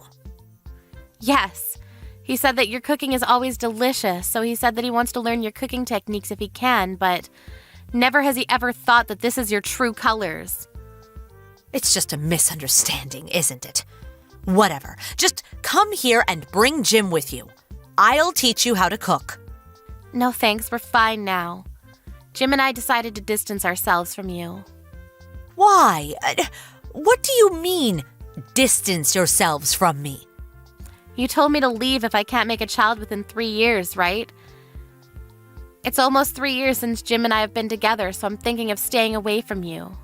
Yes. He said that your cooking is always delicious, so he said that he wants to learn your cooking techniques if he can, but never has he ever thought that this is your true colors. It's just a misunderstanding, isn't it? Whatever. Just come here and bring Jim with you. I'll teach you how to cook. No thanks, we're fine now. Jim and I decided to distance ourselves from you. Why? What do you mean, distance yourselves from me? You told me to leave if I can't make a child within 3 years, right? It's almost 3 years since Jim and I have been together, so I'm thinking of staying away from you.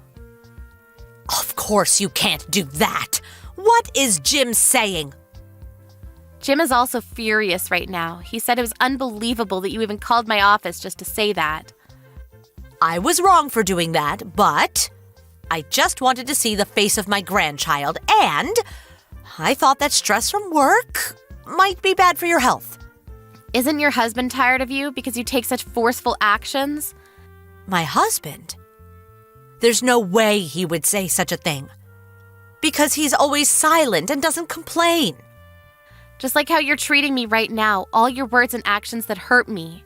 Of course you can't do that. What is Jim saying? Jim is also furious right now. He said it was unbelievable that you even called my office just to say that. I was wrong for doing that, but I just wanted to see the face of my grandchild, and I thought that stress from work might be bad for your health. Isn't your husband tired of you because you take such forceful actions? My husband? There's no way he would say such a thing. Because he's always silent and doesn't complain. Just like how you're treating me right now, all your words and actions that hurt me.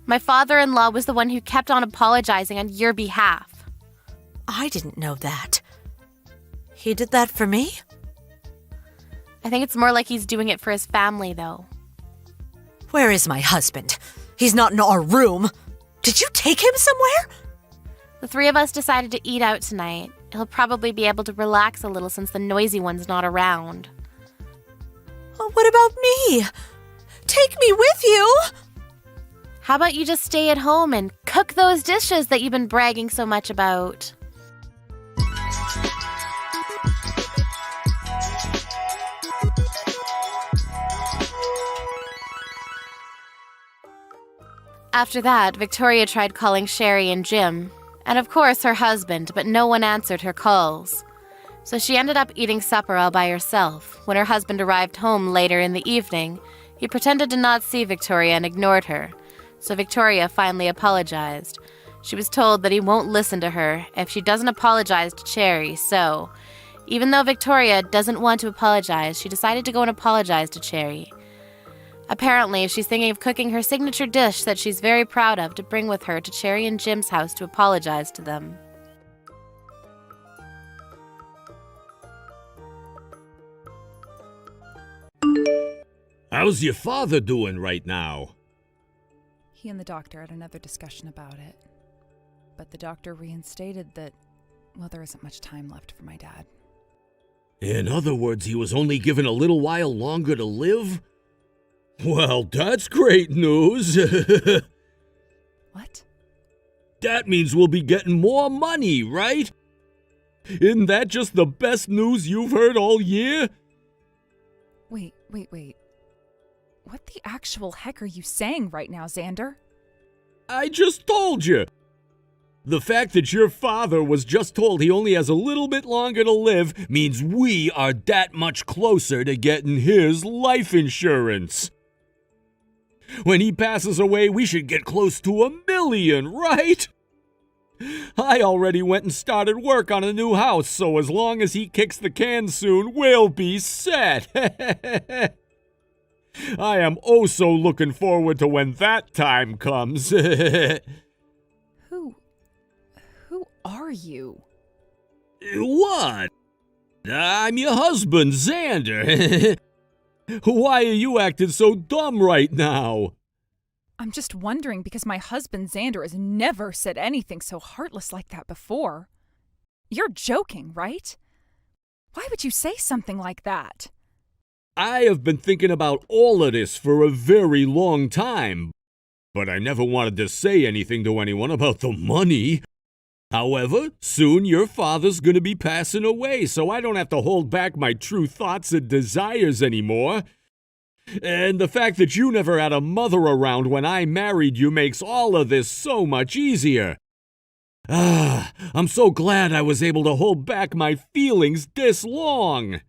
My father-in-law was the one who kept on apologizing on your behalf. I didn't know that. He did that for me? I think it's more like he's doing it for his family, though. Where is my husband? He's not in our room. Did you take him somewhere? The 3 of us decided to eat out tonight. He'll probably be able to relax a little since the noisy one's not around. What about me? Take me with you! How about you just stay at home and cook those dishes that you've been bragging so much about? After that, Victoria tried calling Sherry and Jim, and of course her husband, but no one answered her calls. So she ended up eating supper all by herself. When her husband arrived home later in the evening, he pretended to not see Victoria and ignored her. So Victoria finally apologized. She was told that he won't listen to her if she doesn't apologize to Cherry, so even though Victoria doesn't want to apologize, she decided to go and apologize to Cherry. Apparently, she's thinking of cooking her signature dish that she's very proud of to bring with her to Cherry and Jim's house to apologize to them. How's your father doing right now? He and the doctor had another discussion about it. But the doctor reinstated that, well, there isn't much time left for my dad. In other words, he was only given a little while longer to live? Well, that's great news. What? That means we'll be getting more money, right? Isn't that just the best news you've heard all year? Wait. What the actual heck are you saying right now, Xander? I just told you. The fact that your father was just told he only has a little bit longer to live means we are that much closer to getting his life insurance. When he passes away, we should get close to 1 million, right? I already went and started work on a new house, so as long as he kicks the can soon, we'll be set. I am oh so looking forward to when that time comes. Who are you? What? I'm your husband, Xander. Why are you acting so dumb right now? I'm just wondering because my husband Xander has never said anything so heartless like that before. You're joking, right? Why would you say something like that? I have been thinking about all of this for a very long time, but I never wanted to say anything to anyone about the money. However, soon your father's gonna be passing away, so I don't have to hold back my true thoughts and desires anymore. And the fact that you never had a mother around when I married you makes all of this so much easier. I'm so glad I was able to hold back my feelings this long.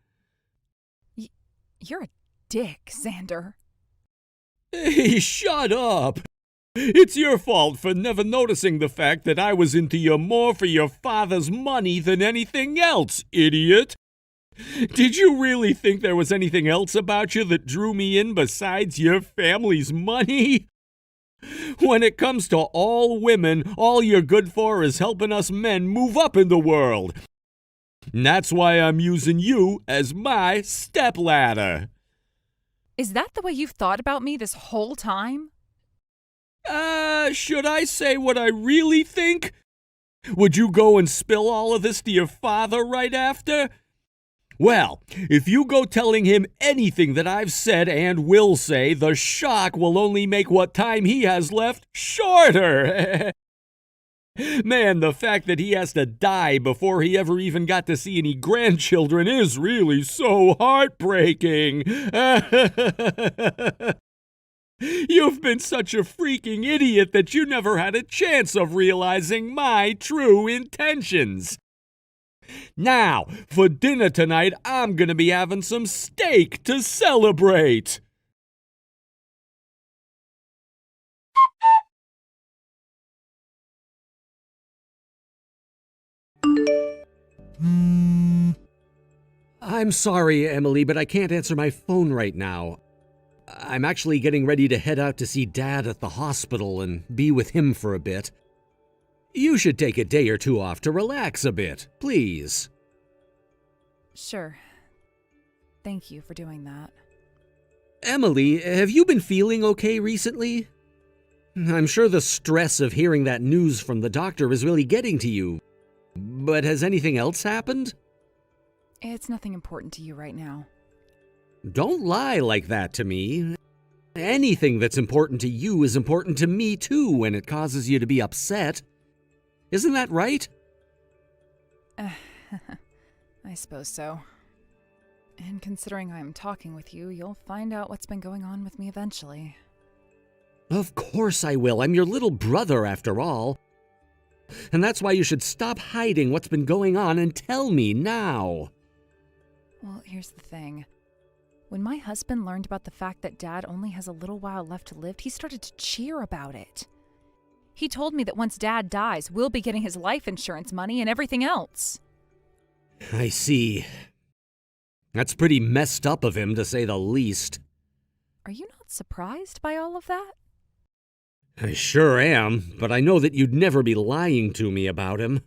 You're a dick, Xander. Hey, shut up! It's your fault for never noticing the fact that I was into you more for your father's money than anything else, idiot! Did you really think there was anything else about you that drew me in besides your family's money? When it comes to all women, all you're good for is helping us men move up in the world. And that's why I'm using you as my stepladder. Is that the way you've thought about me this whole time? Should I say what I really think? Would you go and spill all of this to your father right after? Well, if you go telling him anything that I've said and will say, the shock will only make what time he has left shorter. Man, the fact that he has to die before he ever even got to see any grandchildren is really so heartbreaking. You've been such a freaking idiot that you never had a chance of realizing my true intentions. Now, for dinner tonight, I'm gonna be having some steak to celebrate. I'm sorry, Emily, but I can't answer my phone right now. I'm actually getting ready to head out to see Dad at the hospital and be with him for a bit. You should take a day or two off to relax a bit, please. Sure. Thank you for doing that. Emily, have you been feeling okay recently? I'm sure the stress of hearing that news from the doctor is really getting to you. But has anything else happened? It's nothing important to you right now. Don't lie like that to me. Anything that's important to you is important to me too when it causes you to be upset. Isn't that right? I suppose so. And considering I'm talking with you, you'll find out what's been going on with me eventually. Of course I will. I'm your little brother after all. And that's why you should stop hiding what's been going on and tell me now. Well, here's the thing. When my husband learned about the fact that Dad only has a little while left to live, he started to cheer about it. He told me that once Dad dies, we'll be getting his life insurance money and everything else. I see. That's pretty messed up of him, to say the least. Are you not surprised by all of that? I sure am, but I know that you'd never be lying to me about him.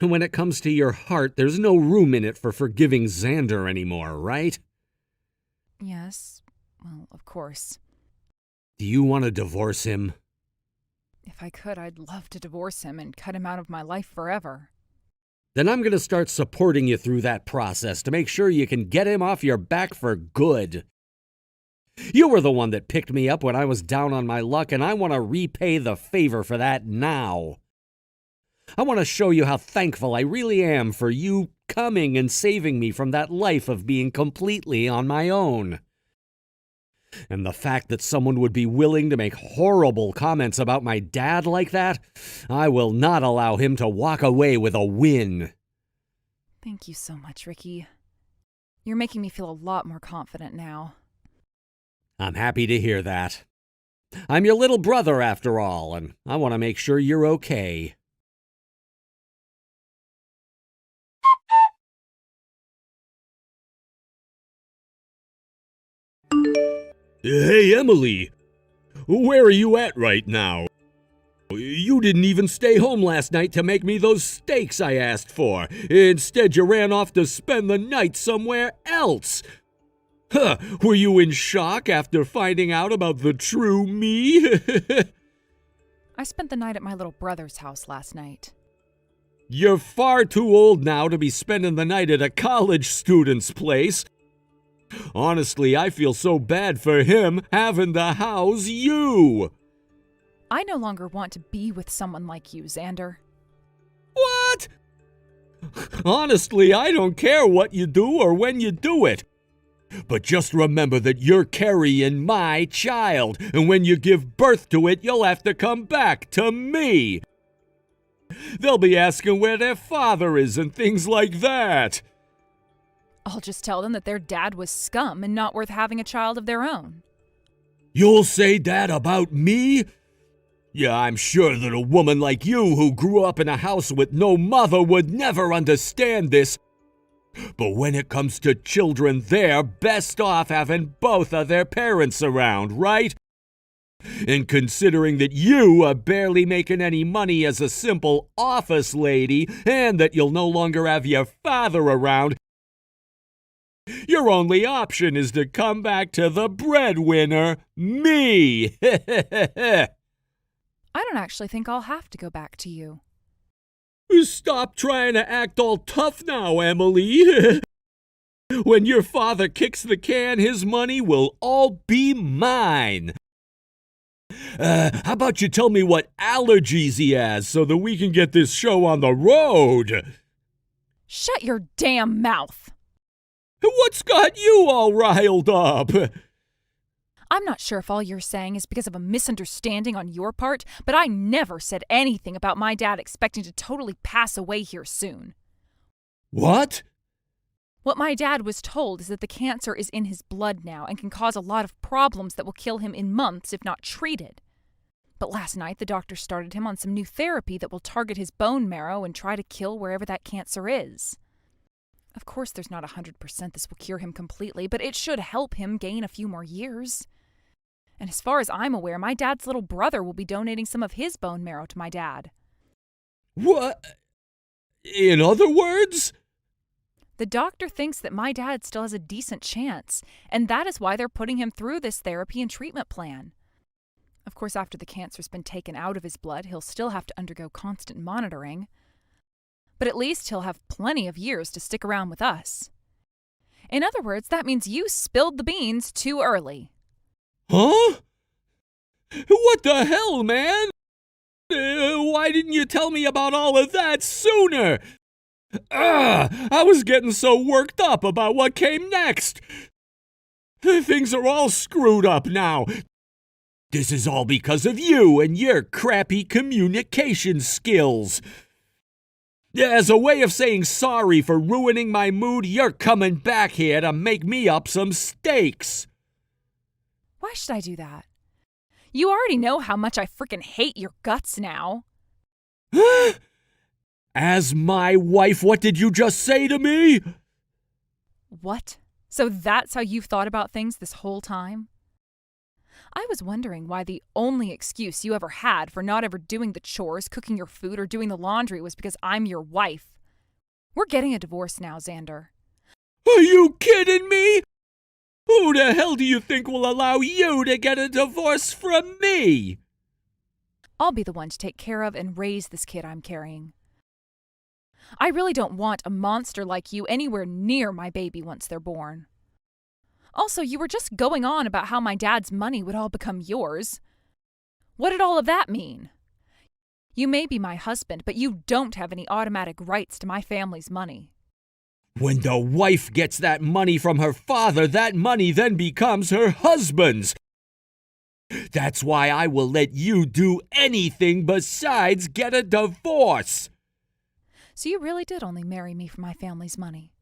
And when it comes to your heart, there's no room in it for forgiving Xander anymore, right? Yes. Well, of course. Do you want to divorce him? If I could, I'd love to divorce him and cut him out of my life forever. Then I'm going to start supporting you through that process to make sure you can get him off your back for good. You were the one that picked me up when I was down on my luck, and I want to repay the favor for that now. I want to show you how thankful I really am for you coming and saving me from that life of being completely on my own. And the fact that someone would be willing to make horrible comments about my dad like that, I will not allow him to walk away with a win. Thank you so much, Ricky. You're making me feel a lot more confident now. I'm happy to hear that. I'm your little brother after all, and I want to make sure you're okay. Hey, Emily. Where are you at right now? You didn't even stay home last night to make me those steaks I asked for. Instead, you ran off to spend the night somewhere else. Huh, were you in shock after finding out about the true me? I spent the night at my little brother's house last night. You're far too old now to be spending the night at a college student's place. Honestly, I feel so bad for him having to house you. I no longer want to be with someone like you, Xander. What? Honestly, I don't care what you do or when you do it. But just remember that you're carrying my child, and when you give birth to it, you'll have to come back to me. They'll be asking where their father is and things like that. I'll just tell them that their dad was scum and not worth having a child of their own. You'll say that about me? Yeah, I'm sure that a woman like you who grew up in a house with no mother would never understand this. But when it comes to children, they're best off having both of their parents around, right? And considering that you are barely making any money as a simple office lady, and that you'll no longer have your father around, your only option is to come back to the breadwinner, me. I don't actually think I'll have to go back to you. Stop trying to act all tough now, Emily. When your father kicks the can, his money will all be mine. How about you tell me what allergies he has so that we can get this show on the road? Shut your damn mouth! What's got you all riled up? I'm not sure if all you're saying is because of a misunderstanding on your part, but I never said anything about my dad expecting to totally pass away here soon. What? What my dad was told is that the cancer is in his blood now and can cause a lot of problems that will kill him in months if not treated. But last night, the doctor started him on some new therapy that will target his bone marrow and try to kill wherever that cancer is. Of course, there's not 100% this will cure him completely, but it should help him gain a few more years. And as far as I'm aware, my dad's little brother will be donating some of his bone marrow to my dad. What? In other words? The doctor thinks that my dad still has a decent chance, and that is why they're putting him through this therapy and treatment plan. Of course, after the cancer's been taken out of his blood, he'll still have to undergo constant monitoring. But at least he'll have plenty of years to stick around with us. In other words, that means you spilled the beans too early. Huh? What the hell, man? Why didn't you tell me about all of that sooner? I was getting so worked up about what came next. Things are all screwed up now. This is all because of you and your crappy communication skills. As a way of saying sorry for ruining my mood, you're coming back here to make me up some steaks. Why should I do that? You already know how much I frickin' hate your guts now. As my wife, what did you just say to me? What? So that's how you've thought about things this whole time? I was wondering why the only excuse you ever had for not ever doing the chores, cooking your food, or doing the laundry was because I'm your wife. We're getting a divorce now, Xander. Are you kidding me? Who the hell do you think will allow you to get a divorce from me? I'll be the one to take care of and raise this kid I'm carrying. I really don't want a monster like you anywhere near my baby once they're born. Also, you were just going on about how my dad's money would all become yours. What did all of that mean? You may be my husband, but you don't have any automatic rights to my family's money. When the wife gets that money from her father, that money then becomes her husband's. That's why I will let you do anything besides get a divorce. So you really did only marry me for my family's money.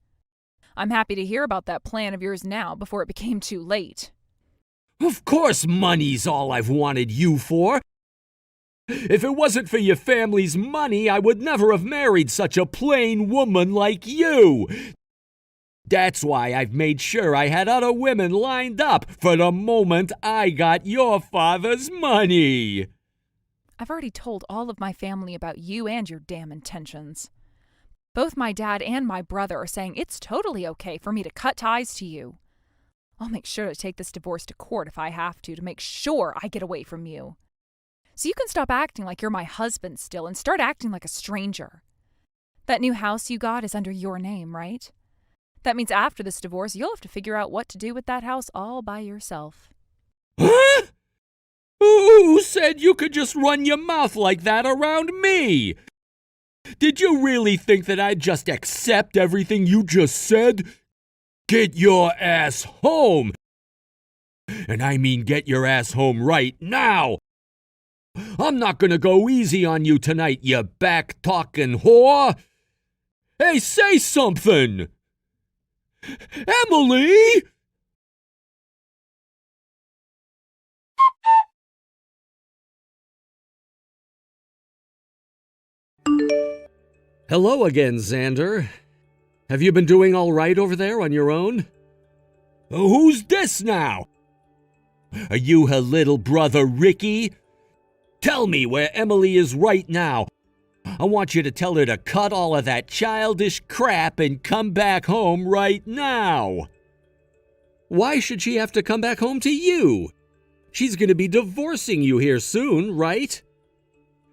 I'm happy to hear about that plan of yours now before it became too late. Of course money's all I've wanted you for. If it wasn't for your family's money, I would never have married such a plain woman like you. That's why I've made sure I had other women lined up for the moment I got your father's money. I've already told all of my family about you and your damn intentions. Both my dad and my brother are saying it's totally okay for me to cut ties to you. I'll make sure to take this divorce to court if I have to make sure I get away from you. So you can stop acting like you're my husband still and start acting like a stranger. That new house you got is under your name, right? That means after this divorce, you'll have to figure out what to do with that house all by yourself. Huh? Who said you could just run your mouth like that around me? Did you really think that I'd just accept everything you just said? Get your ass home! And I mean get your ass home right now! I'm not gonna go easy on you tonight, you back-talking whore! Hey, say something! Emily! Hello again, Xander. Have you been doing all right over there on your own? Who's this now? Are you her little brother, Ricky? Tell me where Emily is right now. I want you to tell her to cut all of that childish crap and come back home right now. Why should she have to come back home to you? She's going to be divorcing you here soon, right?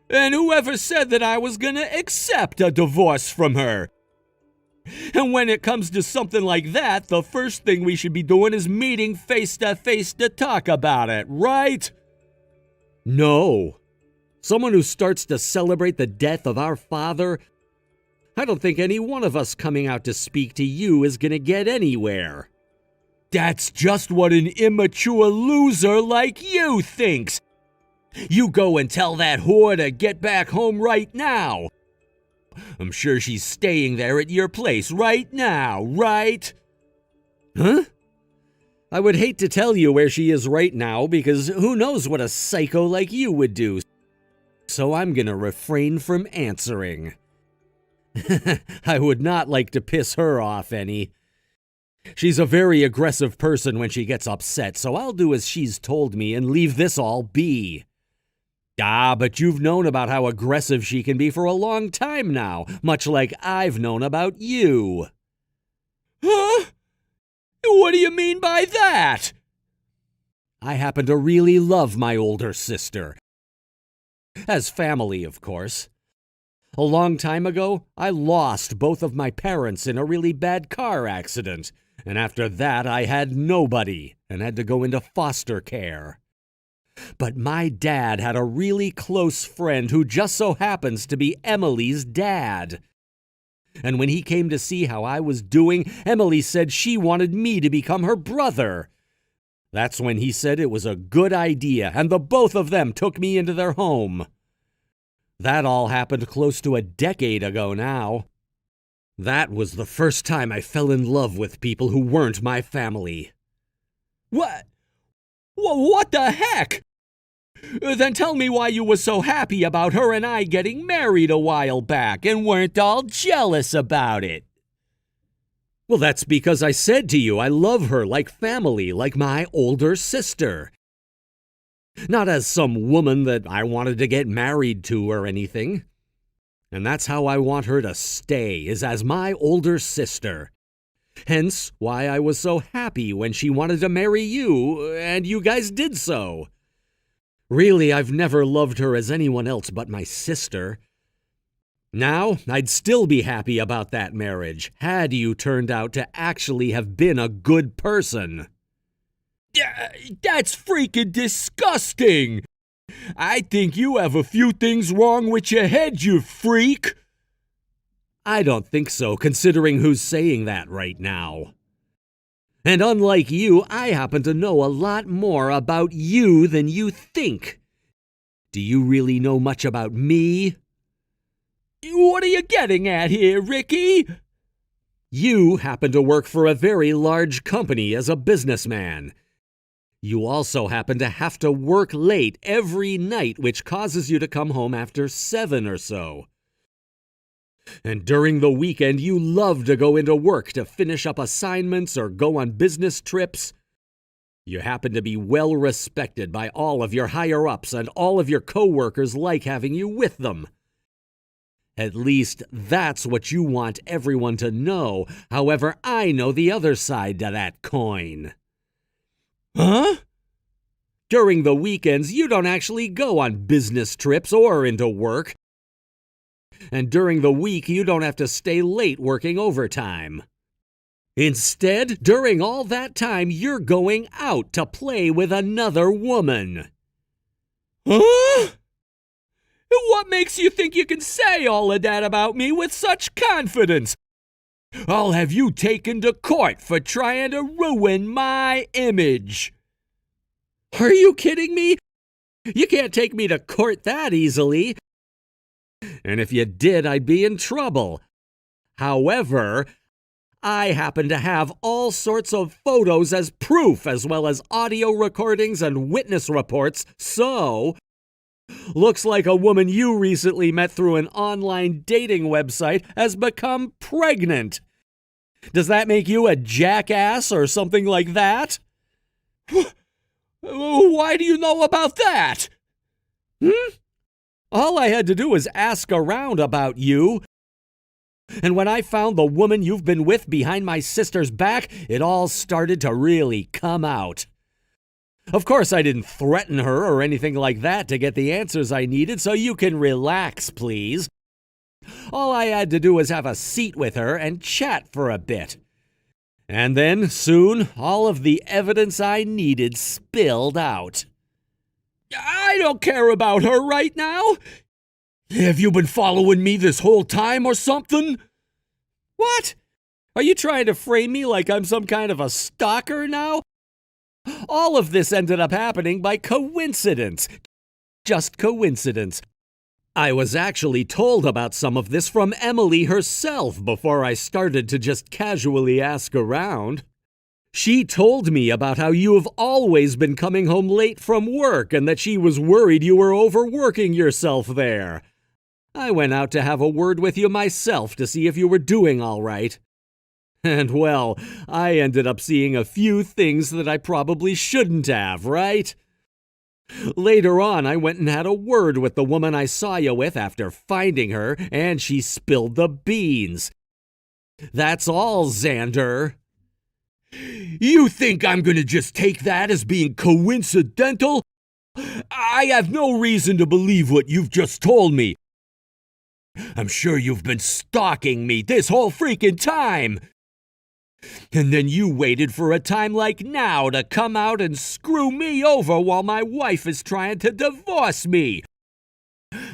And whoever said that I was going to accept a divorce from her? And when it comes to something like that, the first thing we should be doing is meeting face to face to talk about it, right? No. Someone who starts to celebrate the death of our father? I don't think any one of us coming out to speak to you is going to get anywhere. That's just what an immature loser like you thinks. You go and tell that whore to get back home right now. I'm sure she's staying there at your place right now, right? Huh? I would hate to tell you where she is right now because who knows what a psycho like you would do. So I'm gonna refrain from answering. I would not like to piss her off any. She's a very aggressive person when she gets upset, so I'll do as she's told me and leave this all be. Ah, but you've known about how aggressive she can be for a long time now, much like I've known about you. Huh? What do you mean by that? I happen to really love my older sister. As family, of course. A long time ago, I lost both of my parents in a really bad car accident, and after that I had nobody and had to go into foster care. But my dad had a really close friend who just so happens to be Emily's dad. And when he came to see how I was doing, Emily said she wanted me to become her brother. That's when he said it was a good idea, and the both of them took me into their home. That all happened close to a decade ago now. That was the first time I fell in love with people who weren't my family. What? What the heck? Then tell me why you were so happy about her and I getting married a while back and weren't all jealous about it. Well, that's because I said to you I love her like family, like my older sister. Not as some woman that I wanted to get married to or anything. And that's how I want her to stay, is as my older sister. Hence why I was so happy when she wanted to marry you, and you guys did so. Really, I've never loved her as anyone else but my sister. Now, I'd still be happy about that marriage, had you turned out to actually have been a good person. That's freaking disgusting! I think you have a few things wrong with your head, you freak! I don't think so, considering who's saying that right now. And unlike you, I happen to know a lot more about you than you think. Do you really know much about me? What are you getting at here, Ricky? You happen to work for a very large company as a businessman. You also happen to have to work late every night, which causes you to come home after 7 or so. And during the weekend, you love to go into work to finish up assignments or go on business trips. You happen to be well respected by all of your higher-ups, and all of your coworkers like having you with them. At least that's what you want everyone to know. However, I know the other side to that coin. Huh? During the weekends, you don't actually go on business trips or into work. And during the week, you don't have to stay late working overtime. Instead, during all that time, you're going out to play with another woman. Huh? What makes you think you can say all of that about me with such confidence? I'll have you taken to court for trying to ruin my image. Are you kidding me? You can't take me to court that easily. And if you did, I'd be in trouble. However, I happen to have all sorts of photos as proof, as well as audio recordings and witness reports, so looks like a woman you recently met through an online dating website has become pregnant. Does that make you a jackass or something like that? Why do you know about that? All I had to do was ask around about you. And when I found the woman you've been with behind my sister's back, it all started to really come out. Of course, I didn't threaten her or anything like that to get the answers I needed, so you can relax, please. All I had to do was have a seat with her and chat for a bit. And then, soon, all of the evidence I needed spilled out. I don't care about her right now. Have you been following me this whole time or something? What? Are you trying to frame me like I'm some kind of a stalker now? All of this ended up happening by coincidence. Just coincidence. I was actually told about some of this from Emily herself before I started to just casually ask around. She told me about how you have always been coming home late from work and that she was worried you were overworking yourself there. I went out to have a word with you myself to see if you were doing all right. And well, I ended up seeing a few things that I probably shouldn't have, right? Later on, I went and had a word with the woman I saw you with after finding her, and she spilled the beans. That's all, Xander. You think I'm gonna just take that as being coincidental? I have no reason to believe what you've just told me. I'm sure you've been stalking me this whole freaking time. And then you waited for a time like now to come out and screw me over while my wife is trying to divorce me.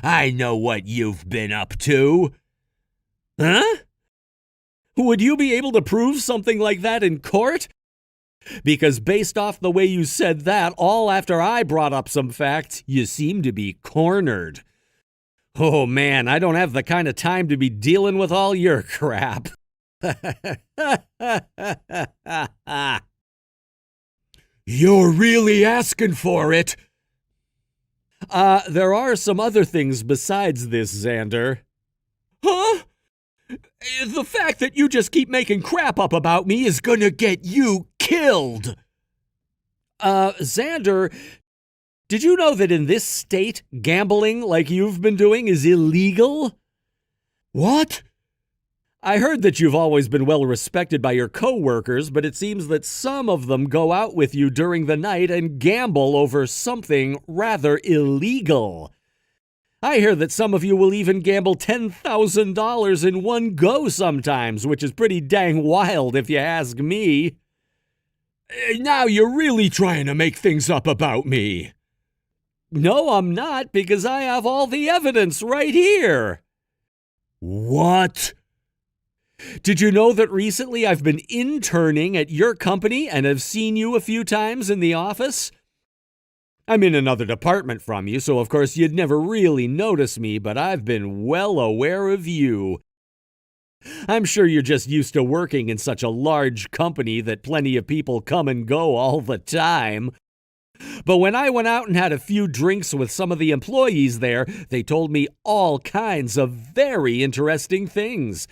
I know what you've been up to. Huh? Would you be able to prove something like that in court? Because based off the way you said that, all after I brought up some facts, you seem to be cornered. Oh man, I don't have the kind of time to be dealing with all your crap. You're really asking for it. There are some other things besides this, Xander. Huh? The fact that you just keep making crap up about me is gonna get you killed. Xander, did you know that in this state, gambling like you've been doing is illegal? What? I heard that you've always been well respected by your coworkers, but it seems that some of them go out with you during the night and gamble over something rather illegal. I hear that some of you will even gamble $10,000 in one go sometimes, which is pretty dang wild if you ask me. Now you're really trying to make things up about me. No, I'm not, because I have all the evidence right here. What? Did you know that recently I've been interning at your company and have seen you a few times in the office? I'm in another department from you, so of course you'd never really notice me, but I've been well aware of you. I'm sure you're just used to working in such a large company that plenty of people come and go all the time. But when I went out and had a few drinks with some of the employees there, they told me all kinds of very interesting things.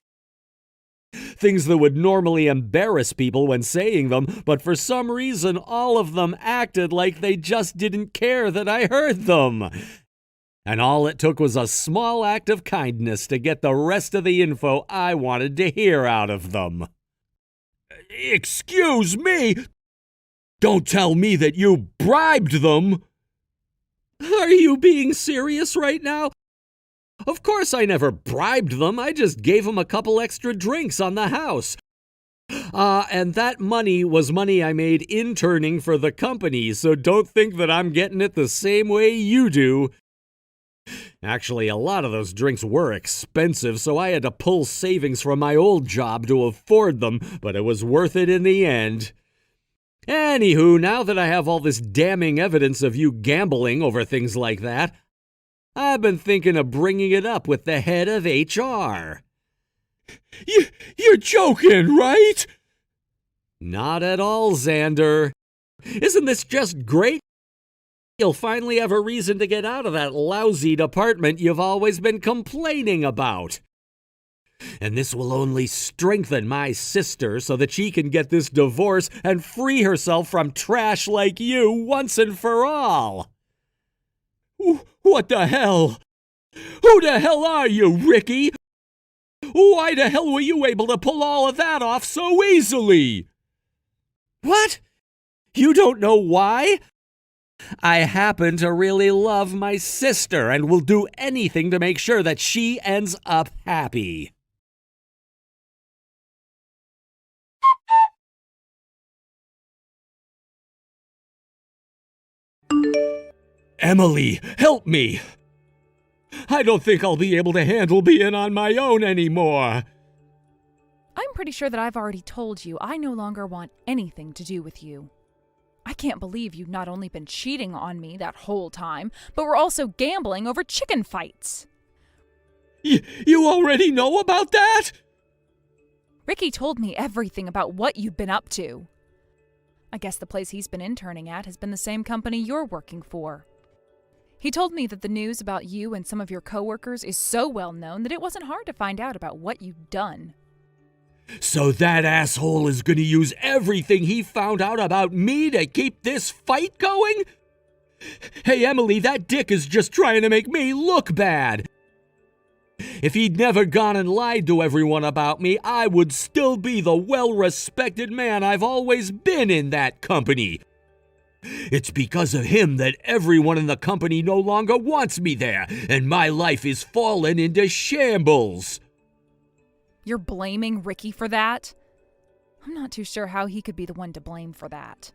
Things that would normally embarrass people when saying them, but for some reason all of them acted like they just didn't care that I heard them. And all it took was a small act of kindness to get the rest of the info I wanted to hear out of them. Excuse me? Don't tell me that you bribed them! Are you being serious right now? Of course I never bribed them. I just gave them a couple extra drinks on the house. And that money was money I made interning for the company, so don't think that I'm getting it the same way you do. Actually, a lot of those drinks were expensive, so I had to pull savings from my old job to afford them, but it was worth it in the end. Anywho, now that I have all this damning evidence of you gambling over things like that, I've been thinking of bringing it up with the head of HR. You're joking, right? Not at all, Xander. Isn't this just great? You'll finally have a reason to get out of that lousy department you've always been complaining about. And this will only strengthen my sister so that she can get this divorce and free herself from trash like you once and for all. What the hell? Who the hell are you, Ricky? Why the hell were you able to pull all of that off so easily? What? You don't know why? I happen to really love my sister and will do anything to make sure that she ends up happy. Emily, help me! I don't think I'll be able to handle being on my own anymore. I'm pretty sure that I've already told you I no longer want anything to do with you. I can't believe you've not only been cheating on me that whole time, but we're also gambling over chicken fights. You already know about that? Ricky told me everything about what you've been up to. I guess the place he's been interning at has been the same company you're working for. He told me that the news about you and some of your coworkers is so well known that it wasn't hard to find out about what you'd done. So that asshole is going to use everything he found out about me to keep this fight going? Hey, Emily, that dick is just trying to make me look bad. If he'd never gone and lied to everyone about me, I would still be the well-respected man I've always been in that company. It's because of him that everyone in the company no longer wants me there, and my life is fallen into shambles. You're blaming Ricky for that? I'm not too sure how he could be the one to blame for that.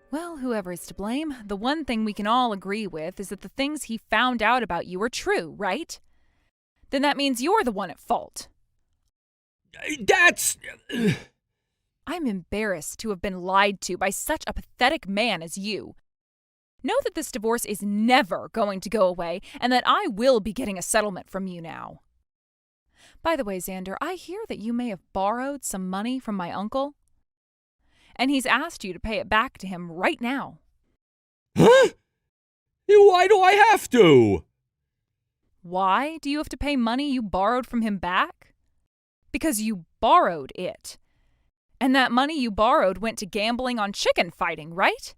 Well, whoever is to blame, the one thing we can all agree with is that the things he found out about you are true, right? Then that means you're the one at fault. That's... I'm embarrassed to have been lied to by such a pathetic man as you. Know that this divorce is never going to go away and that I will be getting a settlement from you now. By the way, Xander, I hear that you may have borrowed some money from my uncle, and he's asked you to pay it back to him right now. Huh? Why do I have to? Why do you have to pay money you borrowed from him back? Because you borrowed it. And that money you borrowed went to gambling on chicken fighting, right?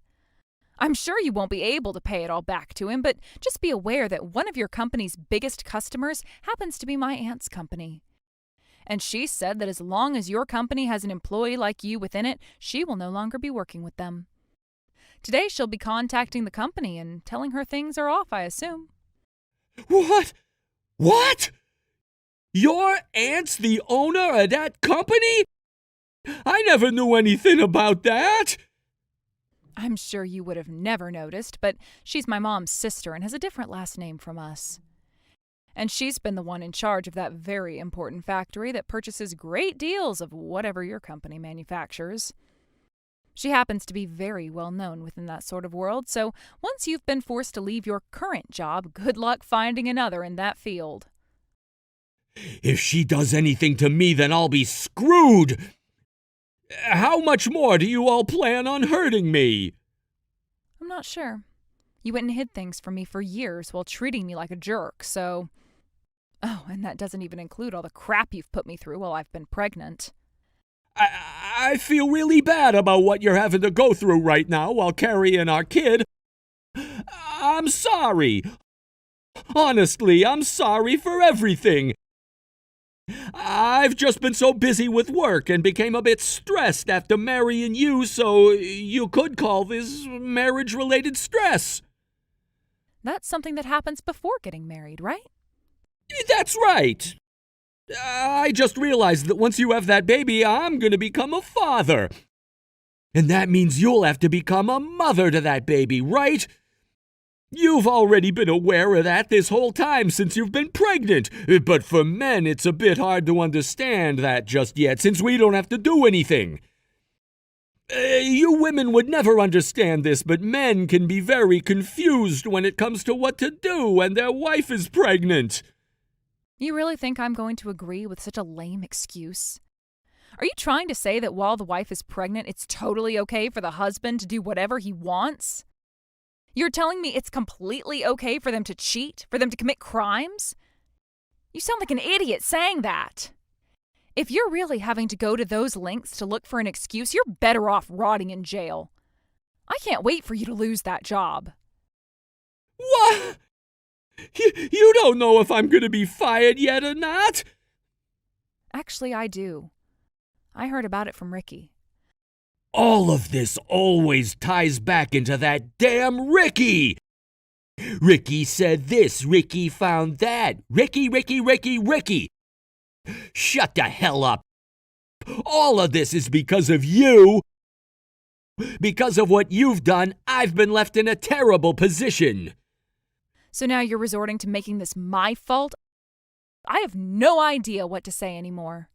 I'm sure you won't be able to pay it all back to him, but just be aware that one of your company's biggest customers happens to be my aunt's company. And she said that as long as your company has an employee like you within it, she will no longer be working with them. Today she'll be contacting the company and telling her things are off, I assume. What? What? Your aunt's the owner of that company? I never knew anything about that. I'm sure you would have never noticed, but she's my mom's sister and has a different last name from us. And she's been the one in charge of that very important factory that purchases great deals of whatever your company manufactures. She happens to be very well known within that sort of world, so once you've been forced to leave your current job, good luck finding another in that field. If she does anything to me, then I'll be screwed. How much more do you all plan on hurting me? I'm I'm not sure. You went and hid things from me for years while treating me like a jerk, so... Oh, and that doesn't even include all the crap you've put me through while I've been pregnant. I feel really bad about what you're having to go through right now while carrying our kid. I'm sorry. Honestly, I'm sorry for everything. I've just been so busy with work and became a bit stressed after marrying you, so you could call this marriage-related stress. That's something that happens before getting married, right? That's right. I just realized that once you have that baby, I'm going to become a father. And that means you'll have to become a mother to that baby, right? You've already been aware of that this whole time since you've been pregnant. But for men, it's a bit hard to understand that just yet, since we don't have to do anything. You women would never understand this, but men can be very confused when it comes to what to do when their wife is pregnant. You really think I'm going to agree with such a lame excuse? Are you trying to say that while the wife is pregnant, it's totally okay for the husband to do whatever he wants? You're telling me it's completely okay for them to cheat, for them to commit crimes? You sound like an idiot saying that. If you're really having to go to those lengths to look for an excuse, you're better off rotting in jail. I can't wait for you to lose that job. What? You don't know if I'm going to be fired yet or not? Actually, I do. I heard about it from Ricky. All of this always ties back into that damn Ricky! Ricky said this, Ricky found that. Ricky. Shut the hell up. All of this is because of you. Because of what you've done, I've been left in a terrible position. So now you're resorting to making this my fault? I have no idea what to say anymore.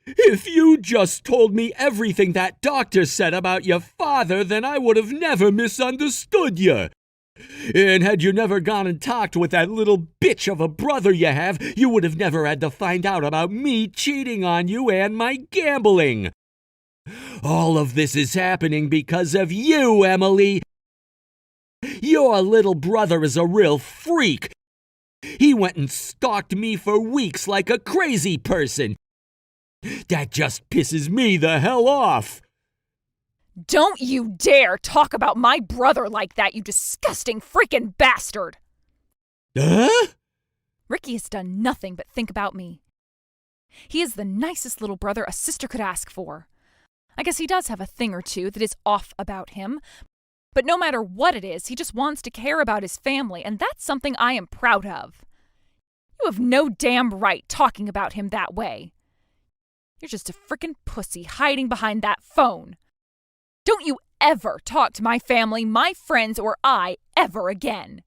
If you just told me everything that doctor said about your father, then I would have never misunderstood you. And had you never gone and talked with that little bitch of a brother you have, you would have never had to find out about me cheating on you and my gambling. All of this is happening because of you, Emily. Your little brother is a real freak. He went and stalked me for weeks like a crazy person. That just pisses me the hell off. Don't you dare talk about my brother like that, you disgusting freaking bastard! Huh? Ricky has done nothing but think about me. He is the nicest little brother a sister could ask for. I guess he does have a thing or two that is off about him, but no matter what it is, he just wants to care about his family, and that's something I am proud of. You have no damn right talking about him that way. You're just a frickin' pussy hiding behind that phone. Don't you ever talk to my family, my friends, or I ever again.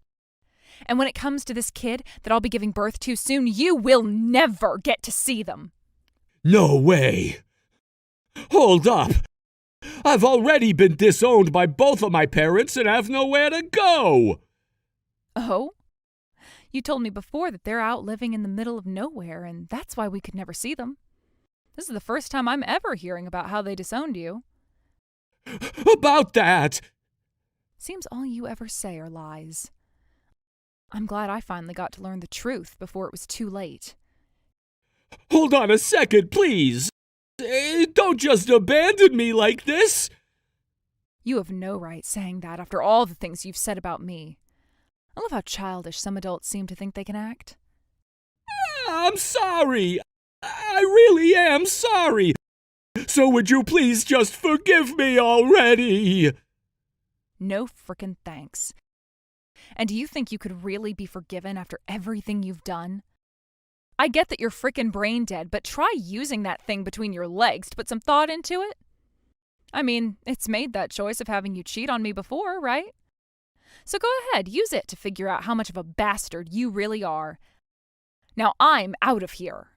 And when it comes to this kid that I'll be giving birth to soon, you will never get to see them. No way. Hold up. I've already been disowned by both of my parents and have nowhere to go. Oh? You told me before that they're out living in the middle of nowhere, and that's why we could never see them. This is the first time I'm ever hearing about how they disowned you. About that! Seems all you ever say are lies. I'm glad I finally got to learn the truth before it was too late. Hold on a second, please. Don't just abandon me like this. You have no right saying that after all the things you've said about me. I love how childish some adults seem to think they can act. I'm sorry. I really am sorry. So would you please just forgive me already? No frickin' thanks. And do you think you could really be forgiven after everything you've done? I get that you're frickin' brain dead, but try using that thing between your legs to put some thought into it. I mean, it's made that choice of having you cheat on me before, right? So go ahead, use it to figure out how much of a bastard you really are. Now I'm out of here.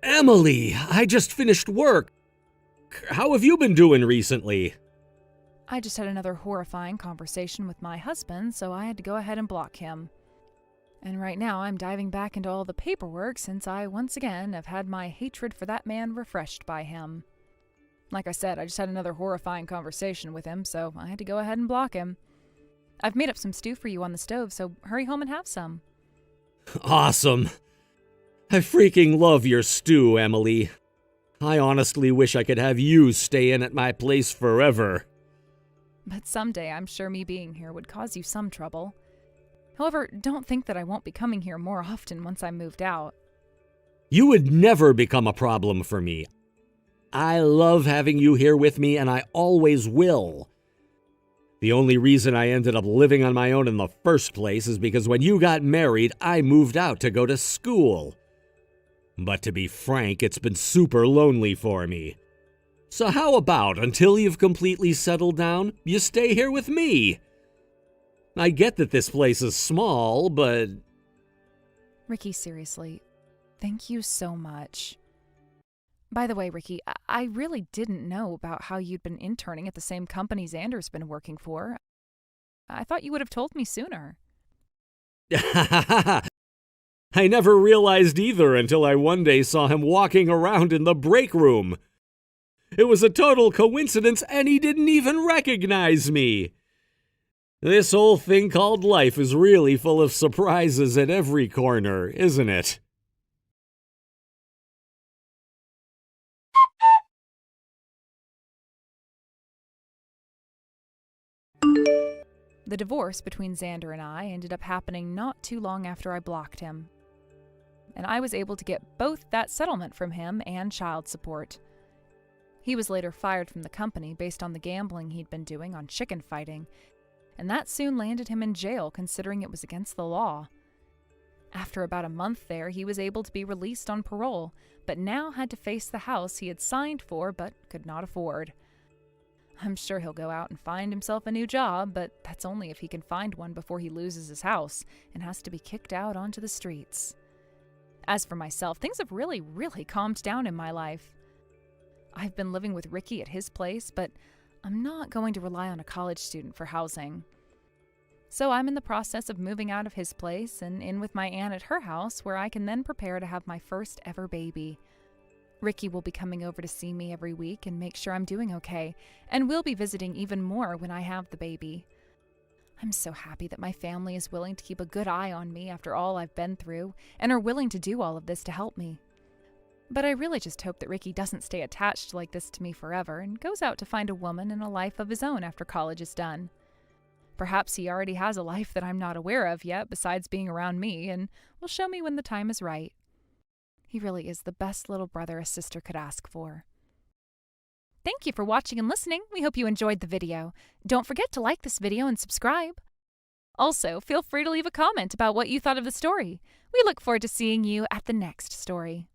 Emily, I just finished work. How have you been doing recently? I just had another horrifying conversation with my husband, so I had to go ahead and block him. And right now I'm diving back into all the paperwork since I once again have had my hatred for that man refreshed by him. Like I said, I just had another horrifying conversation with him, so I had to go ahead and block him. I've made up some stew for you on the stove, so hurry home and have some. Awesome. I freaking love your stew, Emily. I honestly wish I could have you stay in at my place forever. But someday I'm sure me being here would cause you some trouble. However, don't think that I won't be coming here more often once I'm moved out. You would never become a problem for me. I love having you here with me, and I always will. The only reason I ended up living on my own in the first place is because when you got married, I moved out to go to school. But to be frank, it's been super lonely for me. So how about, until you've completely settled down, you stay here with me? I get that this place is small, but... Ricky, seriously, thank you so much. By the way, Ricky, I really didn't know about how you'd been interning at the same company Xander's been working for. I thought you would have told me sooner. I never realized either until I one day saw him walking around in the break room. It was a total coincidence, and he didn't even recognize me. This whole thing called life is really full of surprises at every corner, isn't it? The divorce between Xander and I ended up happening not too long after I blocked him. And I was able to get both that settlement from him and child support. He was later fired from the company based on the gambling he'd been doing on chicken fighting, and that soon landed him in jail considering it was against the law. After about a month there, he was able to be released on parole, but now had to face the house he had signed for but could not afford. I'm sure he'll go out and find himself a new job, but that's only if he can find one before he loses his house and has to be kicked out onto the streets. As for myself, things have really calmed down in my life. I've been living with Ricky at his place, but I'm not going to rely on a college student for housing. So I'm in the process of moving out of his place and in with my aunt at her house, where I can then prepare to have my first ever baby. Ricky will be coming over to see me every week and make sure I'm doing okay, and we'll be visiting even more when I have the baby. I'm so happy that my family is willing to keep a good eye on me after all I've been through, and are willing to do all of this to help me. But I really just hope that Ricky doesn't stay attached like this to me forever and goes out to find a woman and a life of his own after college is done. Perhaps he already has a life that I'm not aware of yet besides being around me, and will show me when the time is right. He really is the best little brother a sister could ask for. Thank you for watching and listening. We hope you enjoyed the video. Don't forget to like this video and subscribe. Also, feel free to leave a comment about what you thought of the story. We look forward to seeing you at the next story.